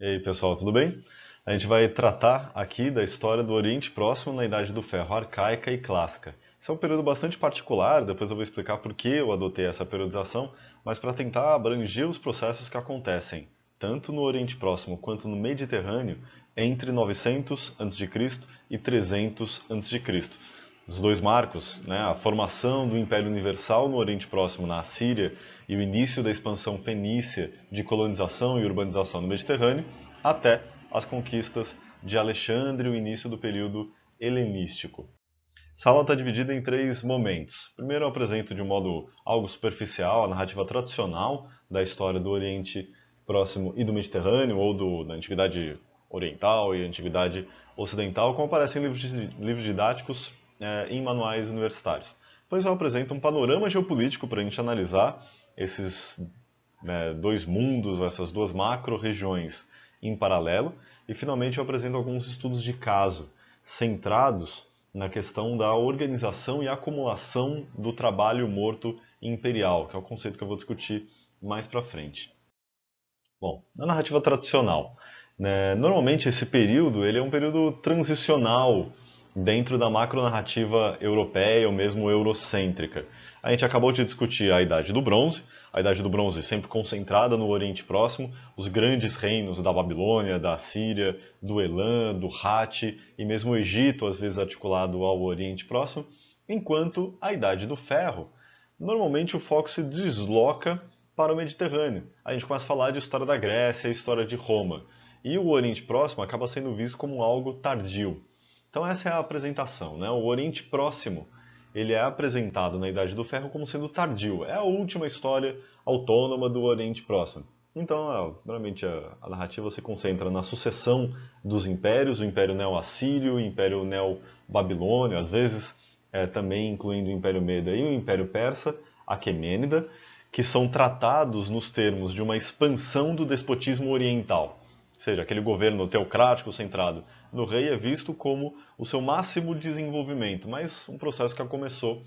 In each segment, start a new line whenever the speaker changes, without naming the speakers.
E aí, pessoal, tudo bem? A gente vai tratar aqui da história do Oriente Próximo na Idade do Ferro, arcaica e clássica. Esse é um período bastante particular, depois eu vou explicar por que eu adotei essa periodização, mas para tentar abranger os processos que acontecem, tanto no Oriente Próximo quanto no Mediterrâneo, entre 900 a.C. e 300 a.C. Os dois marcos, né, a formação do Império Universal no Oriente Próximo, na Assíria, e o início da expansão fenícia de colonização e urbanização no Mediterrâneo, até as conquistas de Alexandre e o início do período helenístico. Essa aula está dividida em três momentos. Primeiro eu apresento de um modo algo superficial a narrativa tradicional da história do Oriente Próximo e do Mediterrâneo, ou da Antiguidade Oriental e Antiguidade Ocidental, como aparecem em livros didáticos em manuais universitários. Depois eu apresento um panorama geopolítico para a gente analisar esses dois mundos, essas duas macro-regiões em paralelo. E finalmente eu apresento alguns estudos de caso, centrados na questão da organização e acumulação do trabalho morto imperial, que é o conceito que eu vou discutir mais para frente. Bom, na narrativa tradicional, né, normalmente esse período ele é um período transicional dentro da macronarrativa europeia ou mesmo eurocêntrica. A gente acabou de discutir a Idade do Bronze sempre concentrada no Oriente Próximo, os grandes reinos da Babilônia, da Síria, do Elam, do Hatti e mesmo o Egito, às vezes articulado ao Oriente Próximo, enquanto a Idade do Ferro, normalmente o foco se desloca para o Mediterrâneo. A gente começa a falar de história da Grécia e história de Roma. E o Oriente Próximo acaba sendo visto como algo tardio. Então essa é a apresentação, né? O Oriente Próximo, ele é apresentado na Idade do Ferro como sendo tardio. É a última história autônoma do Oriente Próximo. Então, normalmente a narrativa se concentra na sucessão dos impérios, o Império Neo-Assírio, o Império Neo-Babilônio, às vezes também incluindo o Império Meda e o Império Persa, Aquemênida, que são tratados nos termos de uma expansão do despotismo oriental. Ou seja, aquele governo teocrático centrado no rei é visto como o seu máximo desenvolvimento, mas um processo que começou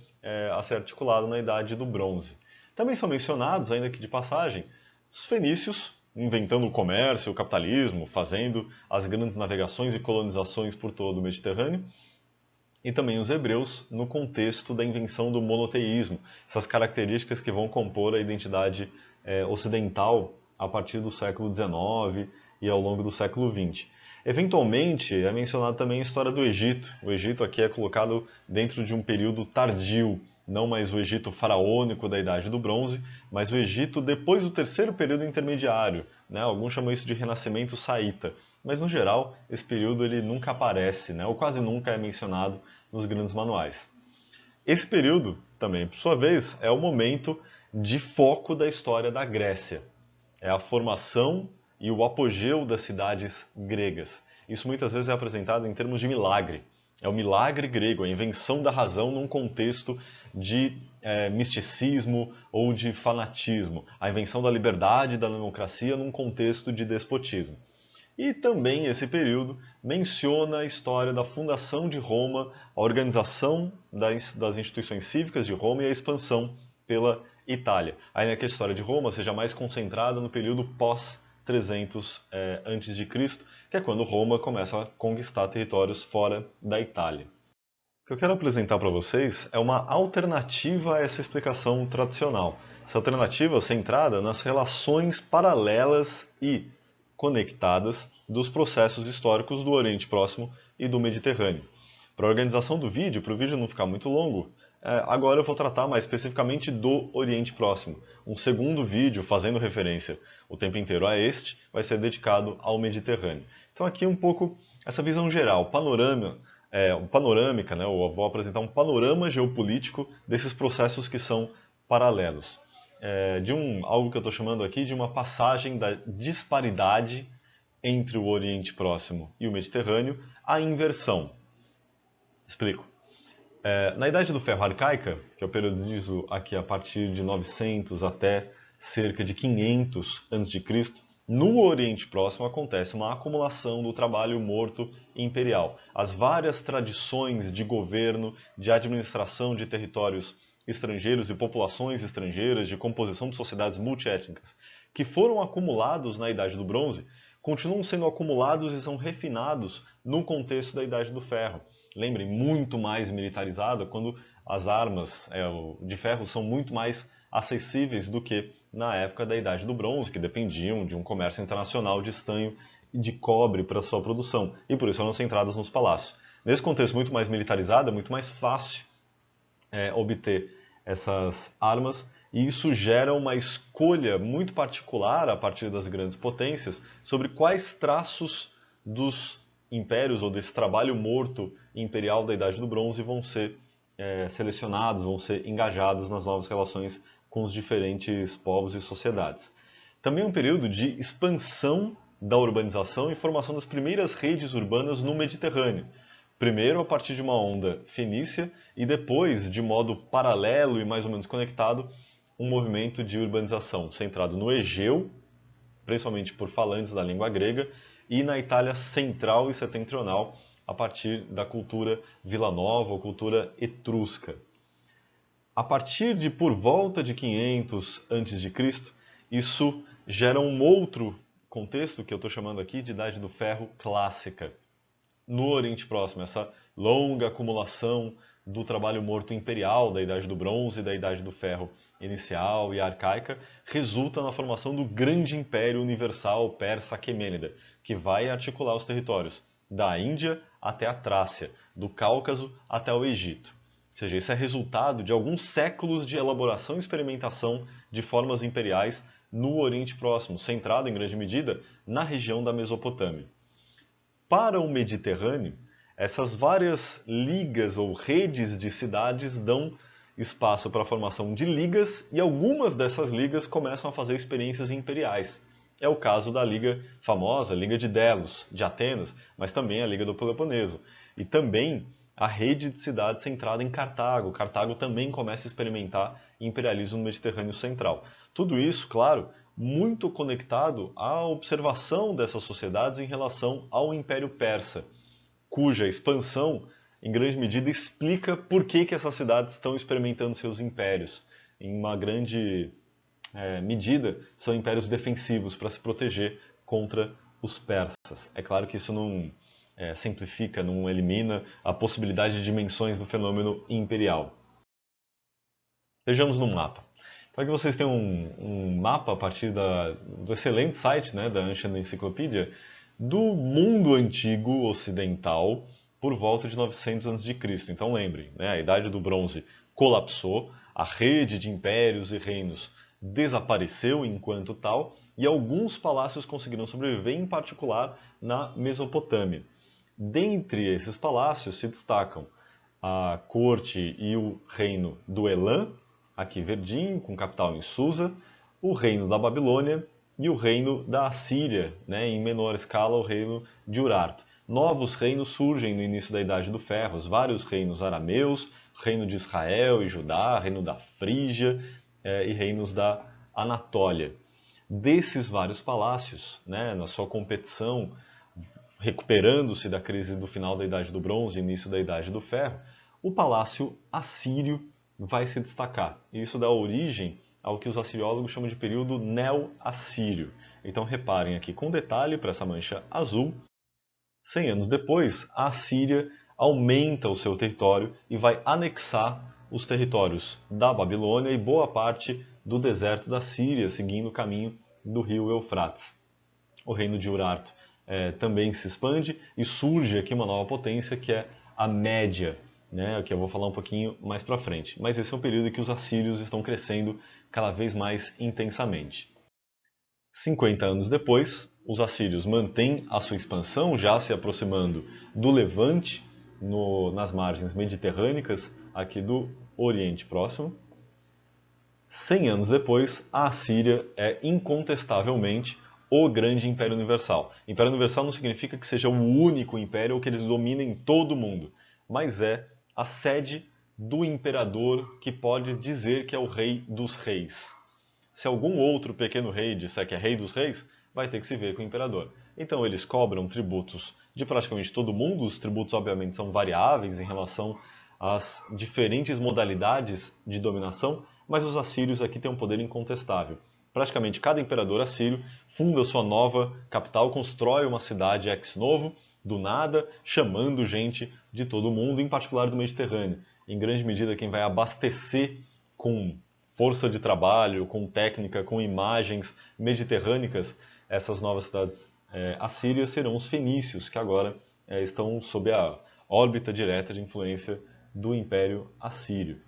a ser articulado na Idade do Bronze. Também são mencionados, ainda que de passagem, os fenícios, inventando o comércio, o capitalismo, fazendo as grandes navegações e colonizações por todo o Mediterrâneo, e também os hebreus no contexto da invenção do monoteísmo, essas características que vão compor a identidade ocidental a partir do século XIX e ao longo do século XX. Eventualmente, é mencionado também a história do Egito. O Egito aqui é colocado dentro de um período tardio, não mais o Egito faraônico da Idade do Bronze, mas o Egito depois do terceiro período intermediário. Né? Alguns chamam isso de Renascimento Saíta. Mas, no geral, esse período ele nunca aparece, né? Ou quase nunca é mencionado nos grandes manuais. Esse período, também, por sua vez, é o momento de foco da história da Grécia. É a formação e o apogeu das cidades gregas. Isso muitas vezes é apresentado em termos de milagre. É o milagre grego, a invenção da razão num contexto de misticismo ou de fanatismo. A invenção da liberdade e da democracia num contexto de despotismo. E também esse período menciona a história da fundação de Roma, a organização das instituições cívicas de Roma e a expansão pela Itália. Ainda que a história de Roma seja mais concentrada no período pós-300 a.C., que é quando Roma começa a conquistar territórios fora da Itália. O que eu quero apresentar para vocês é uma alternativa a essa explicação tradicional. Essa alternativa centrada nas relações paralelas e conectadas dos processos históricos do Oriente Próximo e do Mediterrâneo. Para a organização do vídeo, para o vídeo não ficar muito longo, agora eu vou tratar mais especificamente do Oriente Próximo. Um segundo vídeo, fazendo referência o tempo inteiro a este, vai ser dedicado ao Mediterrâneo. Então aqui um pouco essa visão geral, panorâmica, né? Eu vou apresentar um panorama geopolítico desses processos que são paralelos. Algo que eu estou chamando aqui de uma passagem da disparidade entre o Oriente Próximo e o Mediterrâneo à inversão. Explico. Na Idade do Ferro Arcaica, que eu periodizo aqui a partir de 900 até cerca de 500 a.C., no Oriente Próximo acontece uma acumulação do trabalho morto imperial. As várias tradições de governo, de administração de territórios estrangeiros e populações estrangeiras, de composição de sociedades multiétnicas, que foram acumulados na Idade do Bronze, continuam sendo acumulados e são refinados no contexto da Idade do Ferro. Lembrem, muito mais militarizada, quando as armas de ferro são muito mais acessíveis do que na época da Idade do Bronze, que dependiam de um comércio internacional de estanho e de cobre para sua produção, e por isso eram centradas nos palácios. Nesse contexto muito mais militarizado, é muito mais fácil obter essas armas, e isso gera uma escolha muito particular a partir das grandes potências sobre quais traços dos impérios ou desse trabalho morto imperial da Idade do Bronze vão ser selecionados, vão ser engajados nas novas relações com os diferentes povos e sociedades. Também é um período de expansão da urbanização e formação das primeiras redes urbanas no Mediterrâneo. Primeiro a partir de uma onda fenícia e depois, de modo paralelo e mais ou menos conectado, um movimento de urbanização centrado no Egeu, principalmente por falantes da língua grega, e na Itália central e setentrional, a partir da cultura vilanova ou cultura etrusca. A partir de por volta de 500 a.C., isso gera um outro contexto que eu estou chamando aqui de Idade do Ferro clássica. No Oriente Próximo, essa longa acumulação do trabalho morto imperial da Idade do Bronze e da Idade do Ferro inicial e arcaica resulta na formação do grande Império Universal Persa-Aquemênida, que vai articular os territórios da Índia até a Trácia, do Cáucaso até o Egito. Ou seja, isso é resultado de alguns séculos de elaboração e experimentação de formas imperiais no Oriente Próximo, centrado em grande medida na região da Mesopotâmia. Para o Mediterrâneo, essas várias ligas ou redes de cidades dão espaço para a formação de ligas e algumas dessas ligas começam a fazer experiências imperiais. É o caso da liga famosa, Liga de Delos, de Atenas, mas também a Liga do Peloponeso. E também a rede de cidades centrada em Cartago. Cartago também começa a experimentar imperialismo no Mediterrâneo Central. Tudo isso, claro, muito conectado à observação dessas sociedades em relação ao Império Persa, cuja expansão, em grande medida, explica por que essas cidades estão experimentando seus impérios. Em uma grande medida, são impérios defensivos para se proteger contra os persas. É claro que isso não simplifica, não elimina a possibilidade de dimensões do fenômeno imperial. Vejamos no mapa. Para que vocês tenham um mapa a partir do excelente site da Ancient Encyclopedia do mundo antigo ocidental por volta de 900 a.C. Então lembrem, a Idade do Bronze colapsou, a rede de impérios e reinos desapareceu enquanto tal, e alguns palácios conseguiram sobreviver, em particular na Mesopotâmia. Dentre esses palácios se destacam a corte e o reino do Elam, aqui verdinho, com capital em Susa, o reino da Babilônia e o reino da Assíria, em menor escala o reino de Urartu. Novos reinos surgem no início da Idade do Ferro, vários reinos arameus, reino de Israel e Judá, reino da Frígia e reinos da Anatólia. Desses vários palácios, na sua competição, recuperando-se da crise do final da Idade do Bronze e início da Idade do Ferro, o palácio assírio vai se destacar. E isso dá origem ao que os assiriólogos chamam de período neo-assírio. Então reparem aqui com detalhe para essa mancha azul. 100 anos depois, a Assíria aumenta o seu território e vai anexar os territórios da Babilônia e boa parte do deserto da Síria, seguindo o caminho do rio Eufrates. O reino de Urartu também se expande e surge aqui uma nova potência que é a Média, que eu vou falar um pouquinho mais para frente. Mas esse é um período em que os assírios estão crescendo cada vez mais intensamente. 50 anos depois, os assírios mantêm a sua expansão, já se aproximando do Levante, nas margens mediterrânicas aqui do Oriente Próximo. 100 anos depois, a Assíria é incontestavelmente o grande Império Universal. Império Universal não significa que seja o único império ou que eles dominem todo o mundo, mas é a sede do imperador que pode dizer que é o rei dos reis. Se algum outro pequeno rei disser que é rei dos reis, vai ter que se ver com o imperador. Então eles cobram tributos de praticamente todo mundo, os tributos obviamente são variáveis em relação às diferentes modalidades de dominação, mas os assírios aqui têm um poder incontestável. Praticamente cada imperador assírio funda sua nova capital, constrói uma cidade ex novo, do nada, chamando gente de todo o mundo, em particular do Mediterrâneo. Em grande medida, quem vai abastecer com força de trabalho, com técnica, com imagens mediterrânicas, essas novas cidades assírias serão os fenícios, que agora estão sob a órbita direta de influência do Império Assírio.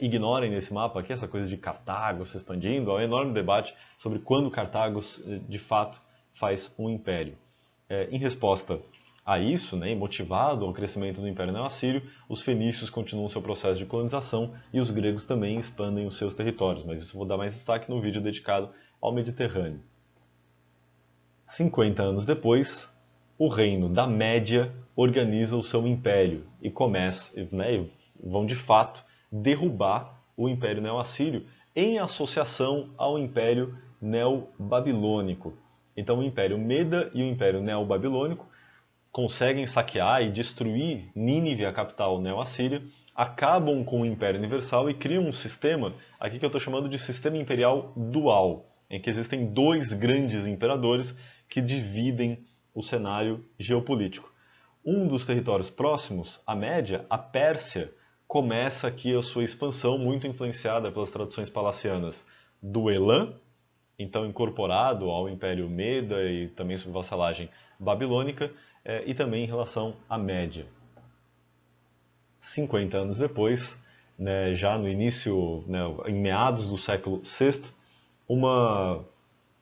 Ignorem nesse mapa aqui essa coisa de Cartago se expandindo, há um enorme debate sobre quando Cartago de fato faz um império. Em resposta a isso, né, e motivado ao crescimento do Império Neo-Assírio, os fenícios continuam seu processo de colonização e os gregos também expandem os seus territórios, mas isso eu vou dar mais destaque no vídeo dedicado ao Mediterrâneo. 50 anos depois, o reino da Média organiza o seu império e começa, né, vão de fato derrubar o Império Neo-Assírio em associação ao Império Neo-Babilônico. Então o Império Meda e o Império Neo-Babilônico conseguem saquear e destruir Nínive, a capital neo-assíria, acabam com o Império Universal e criam um sistema, aqui que eu estou chamando de sistema imperial dual, em que existem dois grandes imperadores que dividem o cenário geopolítico. Um dos territórios próximos, a Média, a Pérsia, começa aqui a sua expansão, muito influenciada pelas tradições palacianas do Elam, então incorporado ao Império Meda e também sob vassalagem babilônica, e também em relação à Média. 50 anos depois, né, já no início, né, em meados do século VI,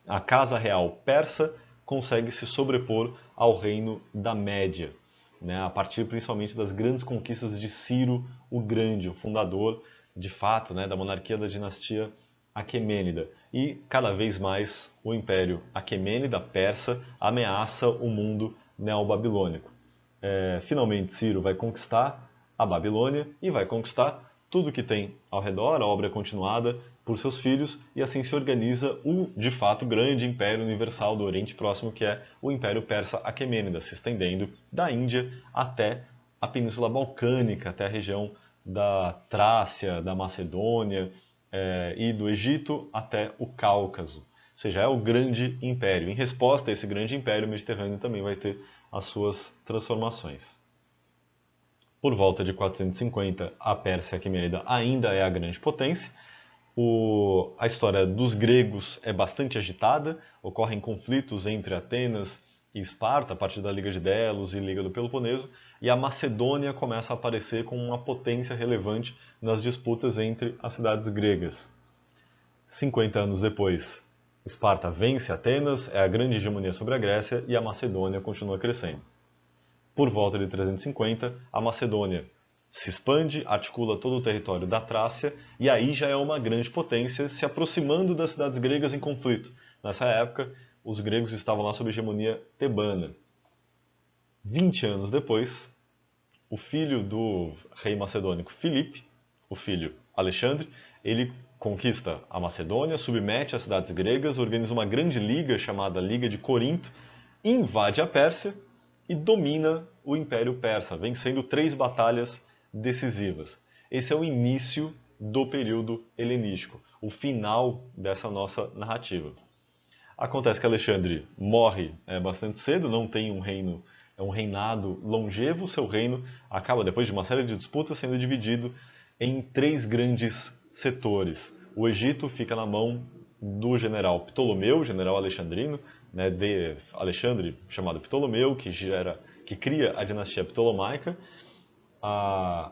a Casa Real Persa consegue se sobrepor ao reino da Média, né, a partir principalmente das grandes conquistas de Ciro o Grande, o fundador, de fato, né, da monarquia da dinastia Aquemênida. E cada vez mais o Império Aquemênida Persa ameaça o mundo neobabilônico. Finalmente Ciro vai conquistar a Babilônia e vai conquistar tudo que tem ao redor, a obra é continuada por seus filhos, e assim se organiza o, de fato, grande Império Universal do Oriente Próximo, que é o Império Persa Aquemênida, se estendendo da Índia até a Península Balcânica, até a região da Trácia, da Macedônia, e do Egito até o Cáucaso. Ou seja, é o grande império. Em resposta a esse grande império, o Mediterrâneo também vai ter as suas transformações. Por volta de 450, a Pérsia Aquemênida ainda é a grande potência. A história dos gregos é bastante agitada, ocorrem conflitos entre Atenas e Esparta, a partir da Liga de Delos e Liga do Peloponeso, e a Macedônia começa a aparecer como uma potência relevante nas disputas entre as cidades gregas. 50 anos depois, Esparta vence Atenas, é a grande hegemonia sobre a Grécia, e a Macedônia continua crescendo. Por volta de 350, a Macedônia se expande, articula todo o território da Trácia, e aí já é uma grande potência, se aproximando das cidades gregas em conflito. Nessa época, os gregos estavam lá sob hegemonia tebana. 20 anos depois, o filho do rei macedônico Filipe, o filho Alexandre, ele conquista a Macedônia, submete as cidades gregas, organiza uma grande liga chamada Liga de Corinto, invade a Pérsia e domina o Império Persa, vencendo 3 batalhas decisivas. Esse é o início do período helenístico, o final dessa nossa narrativa. Acontece que Alexandre morre bastante cedo, não tem um reinado longevo, seu reino acaba, depois de uma série de disputas, sendo dividido em 3 grandes setores. O Egito fica na mão do general Ptolomeu, general alexandrino, né, de Alexandre, chamado Ptolomeu, que cria a dinastia ptolomaica. A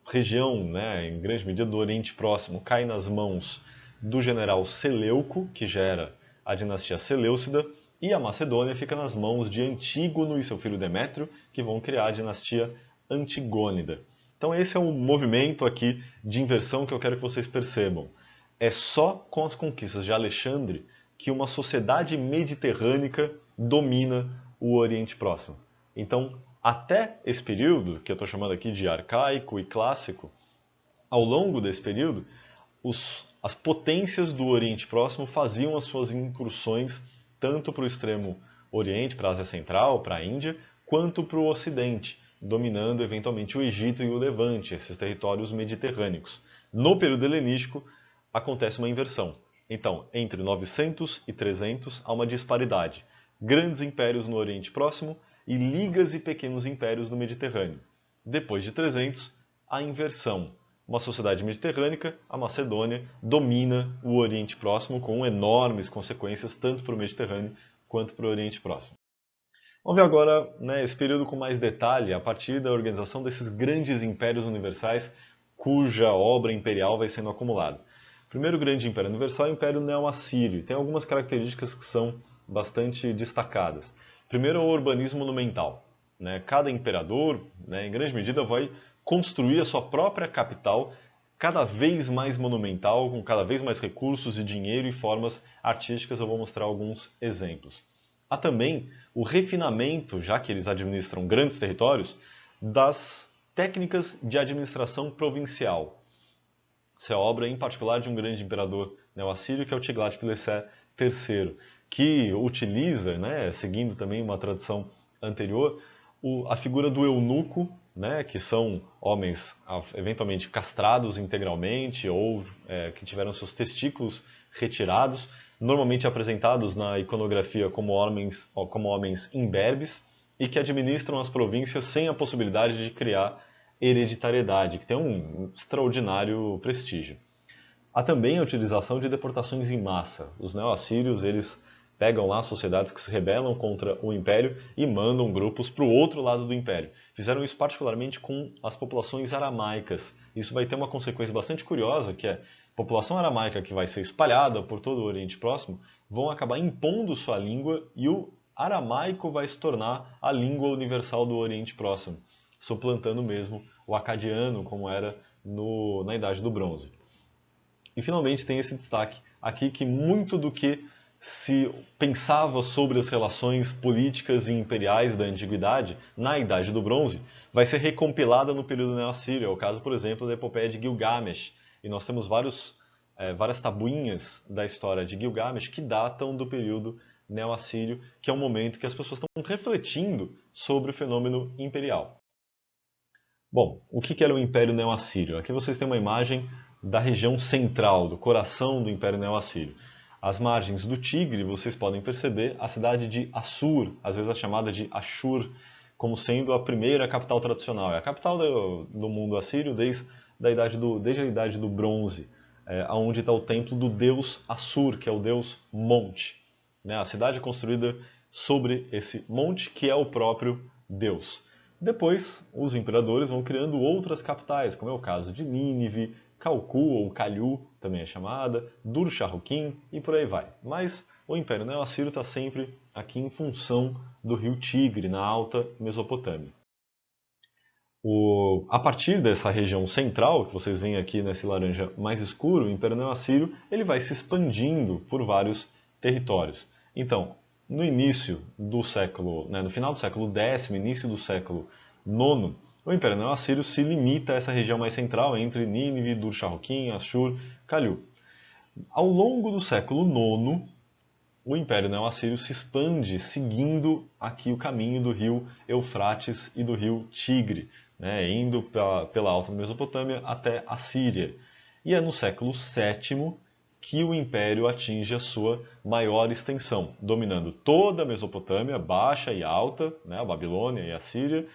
região, né, em grande medida do Oriente Próximo, cai nas mãos do general Seleuco, que gera a dinastia Seleucida, e a Macedônia fica nas mãos de Antígono e seu filho Demétrio, que vão criar a dinastia Antigônida. Então esse é um movimento aqui de inversão que eu quero que vocês percebam. É só com as conquistas de Alexandre que uma sociedade mediterrânica domina o Oriente Próximo. Então, até esse período, que eu estou chamando aqui de arcaico e clássico, ao longo desse período, as potências do Oriente Próximo faziam as suas incursões tanto para o extremo Oriente, para a Ásia Central, para a Índia, quanto para o Ocidente, dominando eventualmente o Egito e o Levante, esses territórios mediterrâneos. No período helenístico, acontece uma inversão. Então, entre 900 e 300 há uma disparidade. Grandes impérios no Oriente Próximo e ligas e pequenos impérios no Mediterrâneo. Depois de 300, a inversão. Uma sociedade mediterrânica, a Macedônia, domina o Oriente Próximo com enormes consequências tanto para o Mediterrâneo quanto para o Oriente Próximo. Vamos ver agora, né, esse período com mais detalhe, a partir da organização desses grandes impérios universais cuja obra imperial vai sendo acumulada. O primeiro grande império universal é o Império Neo-Assírio, e tem algumas características que são bastante destacadas. Primeiro é o urbanismo monumental. Né? Cada imperador, né, em grande medida, vai construir a sua própria capital cada vez mais monumental, com cada vez mais recursos e dinheiro e formas artísticas. Eu vou mostrar alguns exemplos. Há também o refinamento, já que eles administram grandes territórios, das técnicas de administração provincial. Essa é a obra, em particular, de um grande imperador neo-assírio, que é o Tiglat-Pileser III, que utiliza, né, seguindo também uma tradição anterior, a figura do eunuco, né, que são homens eventualmente castrados integralmente ou que tiveram seus testículos retirados, normalmente apresentados na iconografia como homens imberbes e que administram as províncias sem a possibilidade de criar hereditariedade, que tem um extraordinário prestígio. Há também a utilização de deportações em massa. Os neo-assírios, eles pegam lá sociedades que se rebelam contra o Império e mandam grupos para o outro lado do Império. Fizeram isso particularmente com as populações aramaicas. Isso vai ter uma consequência bastante curiosa, que é a população aramaica que vai ser espalhada por todo o Oriente Próximo vão acabar impondo sua língua e o aramaico vai se tornar a língua universal do Oriente Próximo, suplantando mesmo o acadiano, como era na Idade do Bronze. E finalmente tem esse destaque aqui que muito do que se pensava sobre as relações políticas e imperiais da antiguidade na Idade do Bronze vai ser recompilada no período neo-assírio. É o caso, por exemplo, da epopeia de Gilgamesh. E nós temos várias tabuinhas da história de Gilgamesh que datam do período neo-assírio, que é um momento que as pessoas estão refletindo sobre o fenômeno imperial. Bom, o que era o Império Neo-Assírio? Aqui vocês têm uma imagem da região central, do coração do Império Neo-Assírio. Às margens do Tigre, vocês podem perceber a cidade de Assur, às vezes é chamada de Ashur, como sendo a primeira capital tradicional. É a capital do mundo assírio desde a idade do Bronze, onde está o templo do deus Assur, que é o deus Monte. Né? A cidade é construída sobre esse monte, que é o próprio deus. Depois, os imperadores vão criando outras capitais, como é o caso de Nínive, Kalku ou Kalhu, também é chamada, Dur-Sharrukin e por aí vai. Mas o Império Neo-Assírio está sempre aqui em função do rio Tigre, na Alta Mesopotâmia. A partir dessa região central, que vocês veem aqui nesse laranja mais escuro, o Império Neo-Assírio ele vai se expandindo por vários territórios. Então, no início do século, no final do século X, início do século IX, o Império Neo-Assírio se limita a essa região mais central entre Nínive, Dur-Sharrukin, Ashur, Kalhu. Ao longo do século IX, o Império Neo-Assírio se expande seguindo aqui o caminho do rio Eufrates e do rio Tigre, né, indo pela Alta Mesopotâmia até a Síria. E é no século VII que o Império atinge a sua maior extensão, dominando toda a Mesopotâmia, baixa e alta, né, a Babilônia e a Síria,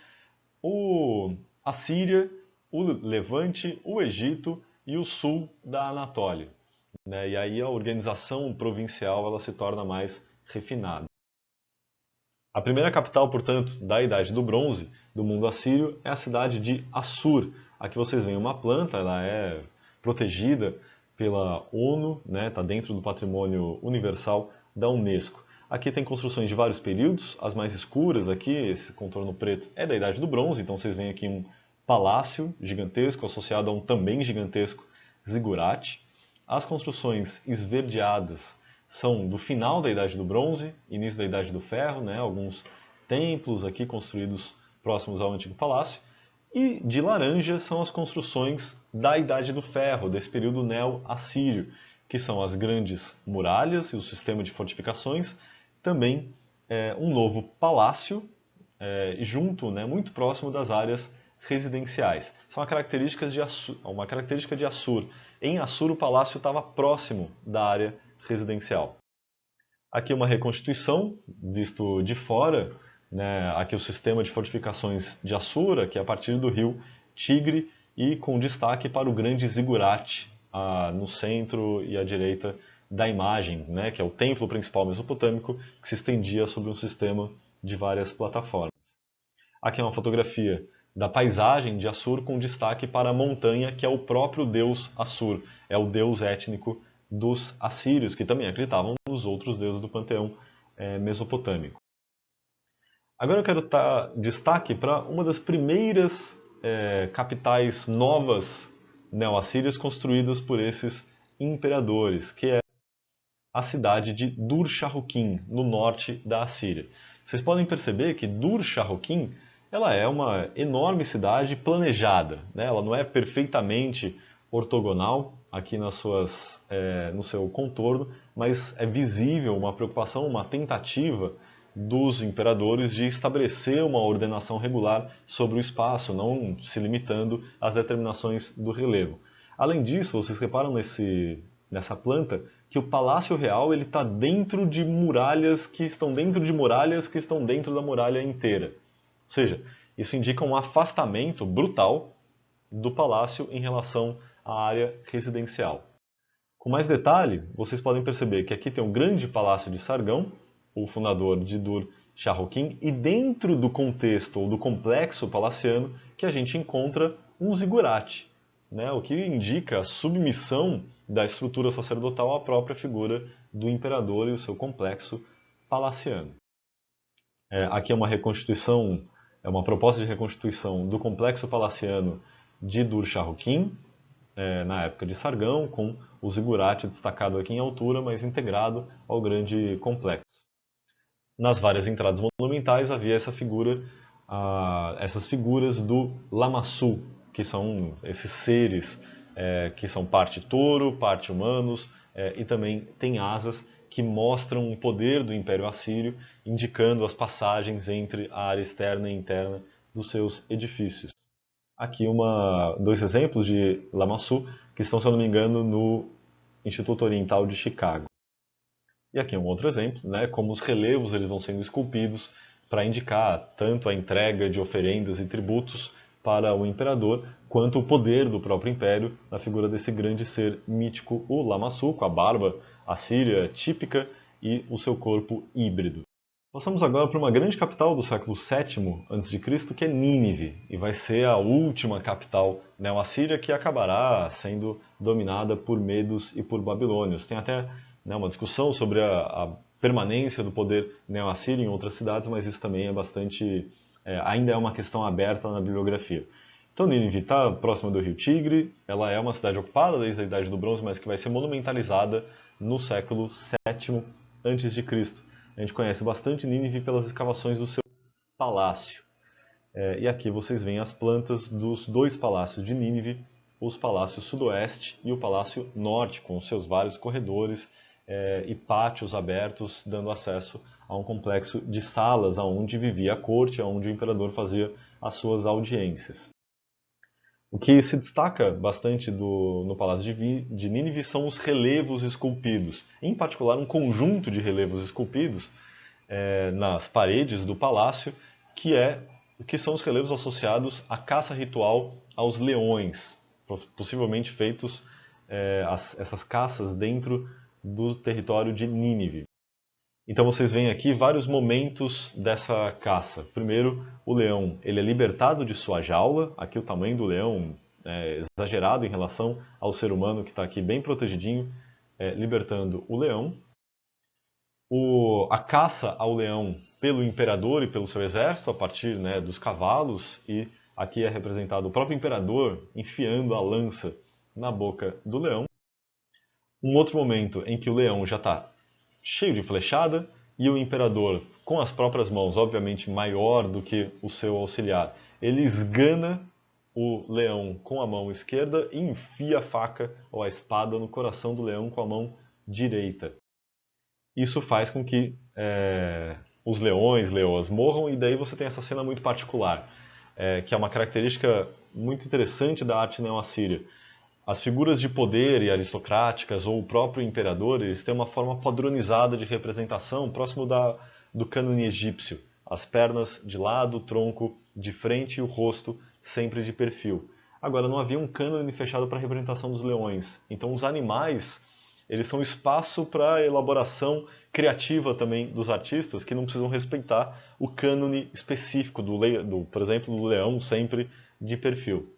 a Síria, o Levante, o Egito e o sul da Anatólia. Né? E aí a organização provincial ela se torna mais refinada. A primeira capital, portanto, da Idade do Bronze, do mundo assírio, é a cidade de Assur. Aqui vocês veem uma planta, ela é protegida pela ONU, está dentro do patrimônio universal da Unesco. Aqui tem construções de vários períodos, as mais escuras aqui, esse contorno preto, é da Idade do Bronze, então vocês veem aqui um palácio gigantesco associado a um também gigantesco zigurate. As construções esverdeadas são do final da Idade do Bronze, início da Idade do Ferro, alguns templos aqui construídos próximos ao antigo palácio. E de laranja são as construções da Idade do Ferro, desse período neo-assírio, que são as grandes muralhas e o sistema de fortificações, também um novo palácio, junto, muito próximo das áreas residenciais. São uma característica de Assur. Em Assur, o palácio estava próximo da área residencial. Aqui uma reconstituição, visto de fora, né, aqui o sistema de fortificações de Assur, que é a partir do rio Tigre, e com destaque para o grande zigurate no centro e à direita da imagem, né, que é o templo principal mesopotâmico, que se estendia sobre um sistema de várias plataformas. Aqui é uma fotografia da paisagem de Assur com destaque para a montanha, que é o próprio deus Assur, é o deus étnico dos assírios, que também acreditavam nos outros deuses do panteão mesopotâmico. Agora eu quero dar destaque para uma das primeiras capitais novas neo-assírias construídas por esses imperadores, que é a cidade de Dur-Sharrukin, no norte da Assíria. Vocês podem perceber que Dur-Sharrukin ela é uma enorme cidade planejada, né? Ela não é perfeitamente ortogonal aqui no seu contorno, mas é visível uma preocupação, uma tentativa dos imperadores de estabelecer uma ordenação regular sobre o espaço, não se limitando às determinações do relevo. Além disso, vocês reparam nessa planta que o Palácio Real ele está dentro de muralhas que estão dentro de muralhas que estão dentro da muralha inteira. Ou seja, isso indica um afastamento brutal do palácio em relação à área residencial. Com mais detalhe, vocês podem perceber que aqui tem um grande palácio de Sargão, o fundador de Dur-Sharrukin, e dentro do contexto ou do complexo palaciano que a gente encontra um zigurate, né? O que indica a submissão da estrutura sacerdotal à própria figura do imperador e o seu complexo palaciano. Aqui é uma reconstituição, é uma proposta de reconstituição do complexo palaciano de Dur-Sharrukin, na época de Sargão, com o zigurate destacado aqui em altura, mas integrado ao grande complexo. Nas várias entradas monumentais havia essas figuras do Lamassu, que são esses seres que são parte touro, parte humanos, e também tem asas que mostram o poder do Império Assírio, indicando as passagens entre a área externa e interna dos seus edifícios. Aqui dois exemplos de Lamassu, que estão, se eu não me engano, no Instituto Oriental de Chicago. E aqui um outro exemplo, né, como os relevos eles vão sendo esculpidos para indicar tanto a entrega de oferendas e tributos para o imperador, quanto o poder do próprio império na figura desse grande ser mítico, o Lamassu, com a barba assíria típica e o seu corpo híbrido. Passamos agora para uma grande capital do século VII a.C., que é Nínive, e vai ser a última capital neo-assíria que acabará sendo dominada por medos e por babilônios. Tem até uma discussão sobre a permanência do poder neo-assírio em outras cidades, mas isso também é ainda é uma questão aberta na bibliografia. Então Nínive está próxima do rio Tigre, ela é uma cidade ocupada desde a Idade do Bronze, mas que vai ser monumentalizada no século VII a.C. A gente conhece bastante Nínive pelas escavações do seu palácio. E aqui vocês veem as plantas dos dois palácios de Nínive, os palácios sudoeste e o palácio norte, com seus vários corredores e pátios abertos, dando acesso a um complexo de salas onde vivia a corte, onde o imperador fazia as suas audiências. O que se destaca bastante no Palácio de Nínive são os relevos esculpidos, em particular um conjunto de relevos esculpidos nas paredes do palácio, que são os relevos associados à caça ritual aos leões, possivelmente feitos essas caças dentro do território de Nínive. Então vocês veem aqui vários momentos dessa caça. Primeiro, o leão ele é libertado de sua jaula. Aqui o tamanho do leão é exagerado em relação ao ser humano que está aqui bem protegidinho, libertando o leão. A caça ao leão pelo imperador e pelo seu exército, a partir dos cavalos. E aqui é representado o próprio imperador enfiando a lança na boca do leão. Um outro momento em que o leão já está cheio de flechada, e o imperador, com as próprias mãos, obviamente maior do que o seu auxiliar, ele esgana o leão com a mão esquerda e enfia a faca ou a espada no coração do leão com a mão direita. Isso faz com que os leoas morram, e daí você tem essa cena muito particular, que é uma característica muito interessante da arte neo-assíria. As figuras de poder e aristocráticas ou o próprio imperador, eles têm uma forma padronizada de representação próximo do cânone egípcio. As pernas de lado, o tronco de frente e o rosto sempre de perfil. Agora, não havia um cânone fechado para a representação dos leões. Então, os animais, eles são espaço para a elaboração criativa também dos artistas, que não precisam respeitar o cânone específico por exemplo, do leão sempre de perfil.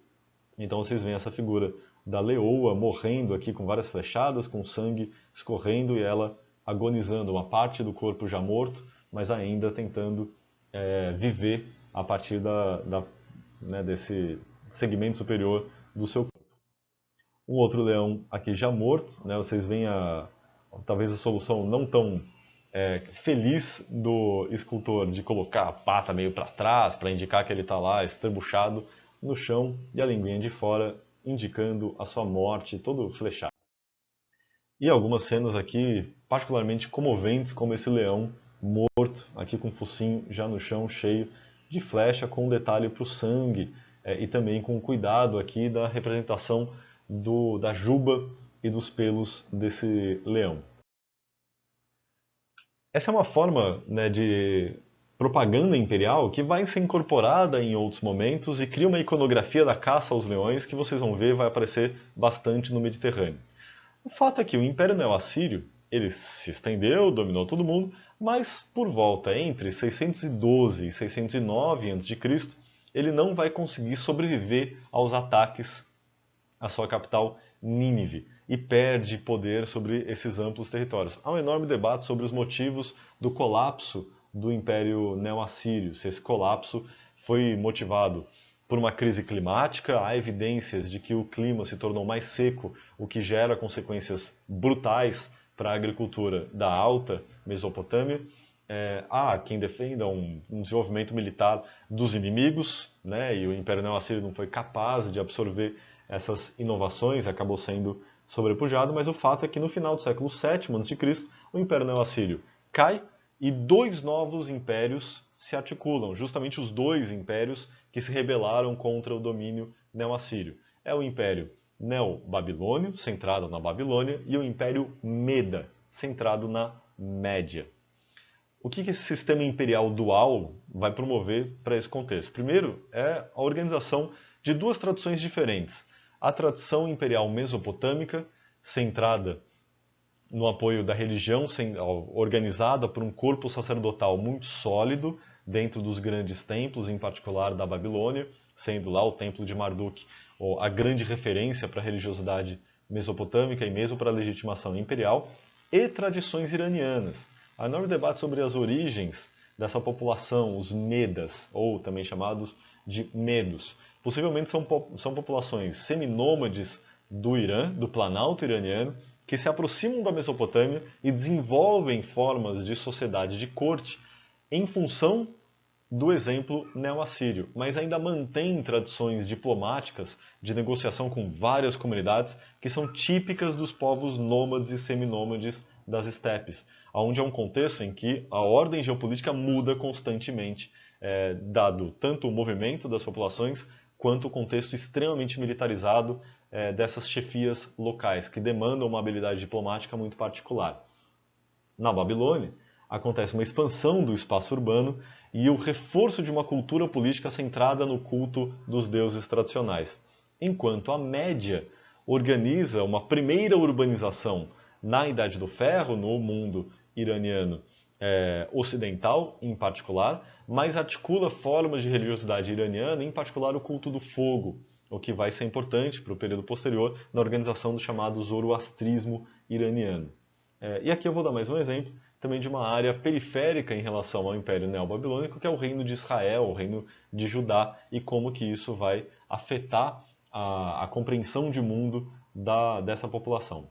Então vocês veem essa figura da leoa morrendo aqui com várias flechadas, com sangue escorrendo e ela agonizando, uma parte do corpo já morto, mas ainda tentando viver a partir desse segmento superior do seu corpo. Um outro leão aqui já morto, né? Vocês veem talvez a solução não tão feliz do escultor de colocar a pata meio para trás para indicar que ele está lá estrebuchado no chão e a linguinha de fora indicando a sua morte, todo flechado. E algumas cenas aqui particularmente comoventes, como esse leão morto, aqui com o focinho já no chão, cheio de flecha, com um detalhe para o sangue e também com cuidado aqui da representação da juba e dos pelos desse leão. Essa é uma forma, né, de propaganda imperial que vai ser incorporada em outros momentos e cria uma iconografia da caça aos leões que vocês vão ver vai aparecer bastante no Mediterrâneo. O fato é que o Império Neo-Assírio ele se estendeu, dominou todo mundo, mas por volta entre 612 e 609 a.C., ele não vai conseguir sobreviver aos ataques à sua capital, Nínive, e perde poder sobre esses amplos territórios. Há um enorme debate sobre os motivos do colapso do Império Neo-Assírio, se esse colapso foi motivado por uma crise climática, há evidências de que o clima se tornou mais seco, o que gera consequências brutais para a agricultura da Alta Mesopotâmia. Há quem defenda um desenvolvimento militar dos inimigos, né, e o Império Neo-Assírio não foi capaz de absorver essas inovações, acabou sendo sobrepujado, mas o fato é que no final do século VII a.C., o Império Neo-Assírio cai e dois novos impérios se articulam, justamente os dois impérios que se rebelaram contra o domínio neo-assírio. É o Império Neo-Babilônio, centrado na Babilônia, e o Império Meda, centrado na Média. O que esse sistema imperial dual vai promover para esse contexto? Primeiro, é a organização de duas tradições diferentes. A tradição imperial mesopotâmica, centrada no apoio da religião, organizada por um corpo sacerdotal muito sólido dentro dos grandes templos, em particular da Babilônia, sendo lá o templo de Marduk a grande referência para a religiosidade mesopotâmica e mesmo para a legitimação imperial, e tradições iranianas. Há enorme debate sobre as origens dessa população, os Medas, ou também chamados de Medos. Possivelmente são populações seminômades do Irã, do Planalto iraniano, que se aproximam da Mesopotâmia e desenvolvem formas de sociedade de corte em função do exemplo neo-assírio, mas ainda mantém tradições diplomáticas de negociação com várias comunidades que são típicas dos povos nômades e seminômades das estepes, onde é um contexto em que a ordem geopolítica muda constantemente, dado tanto o movimento das populações quanto o contexto extremamente militarizado dessas chefias locais, que demandam uma habilidade diplomática muito particular. Na Babilônia, acontece uma expansão do espaço urbano e o reforço de uma cultura política centrada no culto dos deuses tradicionais. Enquanto a Média organiza uma primeira urbanização na Idade do Ferro, no mundo iraniano ocidental em particular, mas articula formas de religiosidade iraniana, em particular o culto do fogo, o que vai ser importante para o período posterior na organização do chamado zoroastrismo iraniano. E aqui eu vou dar mais um exemplo também de uma área periférica em relação ao Império Neobabilônico, que é o Reino de Israel, o Reino de Judá, e como que isso vai afetar a compreensão de mundo dessa população.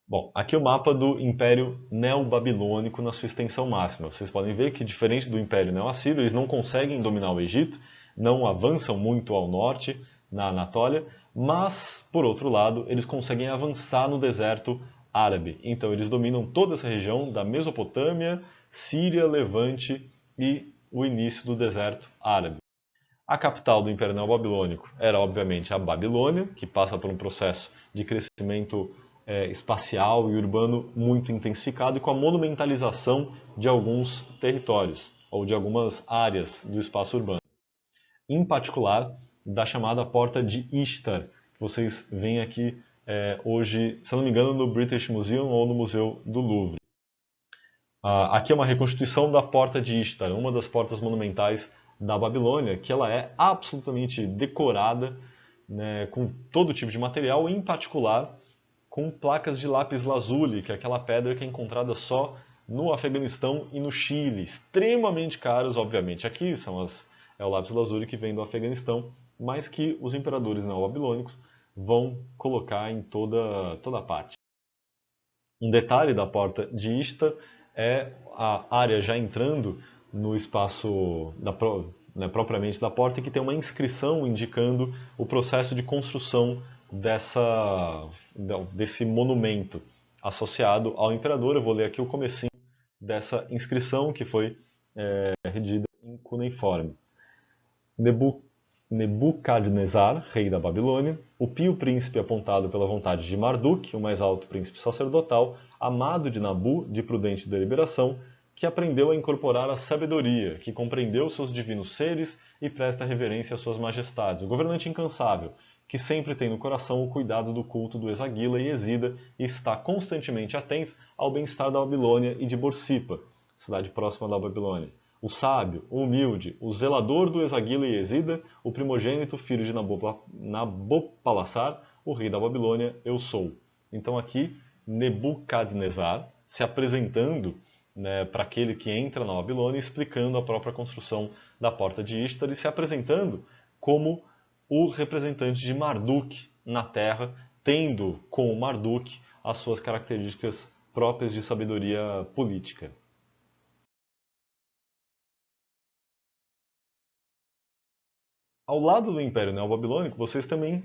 Bom, aqui é o mapa do Império Neobabilônico na sua extensão máxima. Vocês podem ver que, diferente do Império Neo-Assírio, eles não conseguem dominar o Egito, não avançam muito ao norte, na Anatólia, mas, por outro lado, eles conseguem avançar no deserto árabe. Então, eles dominam toda essa região da Mesopotâmia, Síria, Levante e o início do deserto árabe. A capital do Império Neobabilônico era, obviamente, a Babilônia, que passa por um processo de crescimento espacial e urbano muito intensificado e com a monumentalização de alguns territórios ou de algumas áreas do espaço urbano. Em particular, da chamada Porta de Ishtar, que vocês veem aqui hoje, se não me engano, no British Museum ou no Museu do Louvre. Aqui é uma reconstituição da Porta de Ishtar, uma das portas monumentais da Babilônia, que ela é absolutamente decorada, né, com todo tipo de material, em particular com placas de lápis lazuli, que é aquela pedra que é encontrada só no Afeganistão e no Chile, extremamente caros, obviamente. Aqui é o lápis lazuli que vem do Afeganistão, mas que os imperadores neobabilônicos vão colocar em toda parte. Um detalhe da Porta de Ishtar é a área já entrando no espaço propriamente da porta, que tem uma inscrição indicando o processo de construção desse monumento associado ao imperador. Eu vou ler aqui o comecinho dessa inscrição que foi redigida em cuneiforme. Nebucadnezzar, rei da Babilônia, o pio príncipe apontado pela vontade de Marduk, o mais alto príncipe sacerdotal, amado de Nabu, de prudente deliberação, que aprendeu a incorporar a sabedoria, que compreendeu seus divinos seres e presta reverência às suas majestades, o governante incansável, que sempre tem no coração o cuidado do culto do Esagila e Esida e está constantemente atento ao bem-estar da Babilônia e de Borsippa, cidade próxima da Babilônia. O sábio, o humilde, o zelador do Esagila e Esida, o primogênito filho de Nabopolassar, o rei da Babilônia, eu sou. Então aqui, Nebucadnezzar se apresentando, né, para aquele que entra na Babilônia, explicando a própria construção da Porta de Ishtar e se apresentando como o representante de Marduk na Terra, tendo com Marduk as suas características próprias de sabedoria política. Ao lado do Império Neobabilônico, vocês também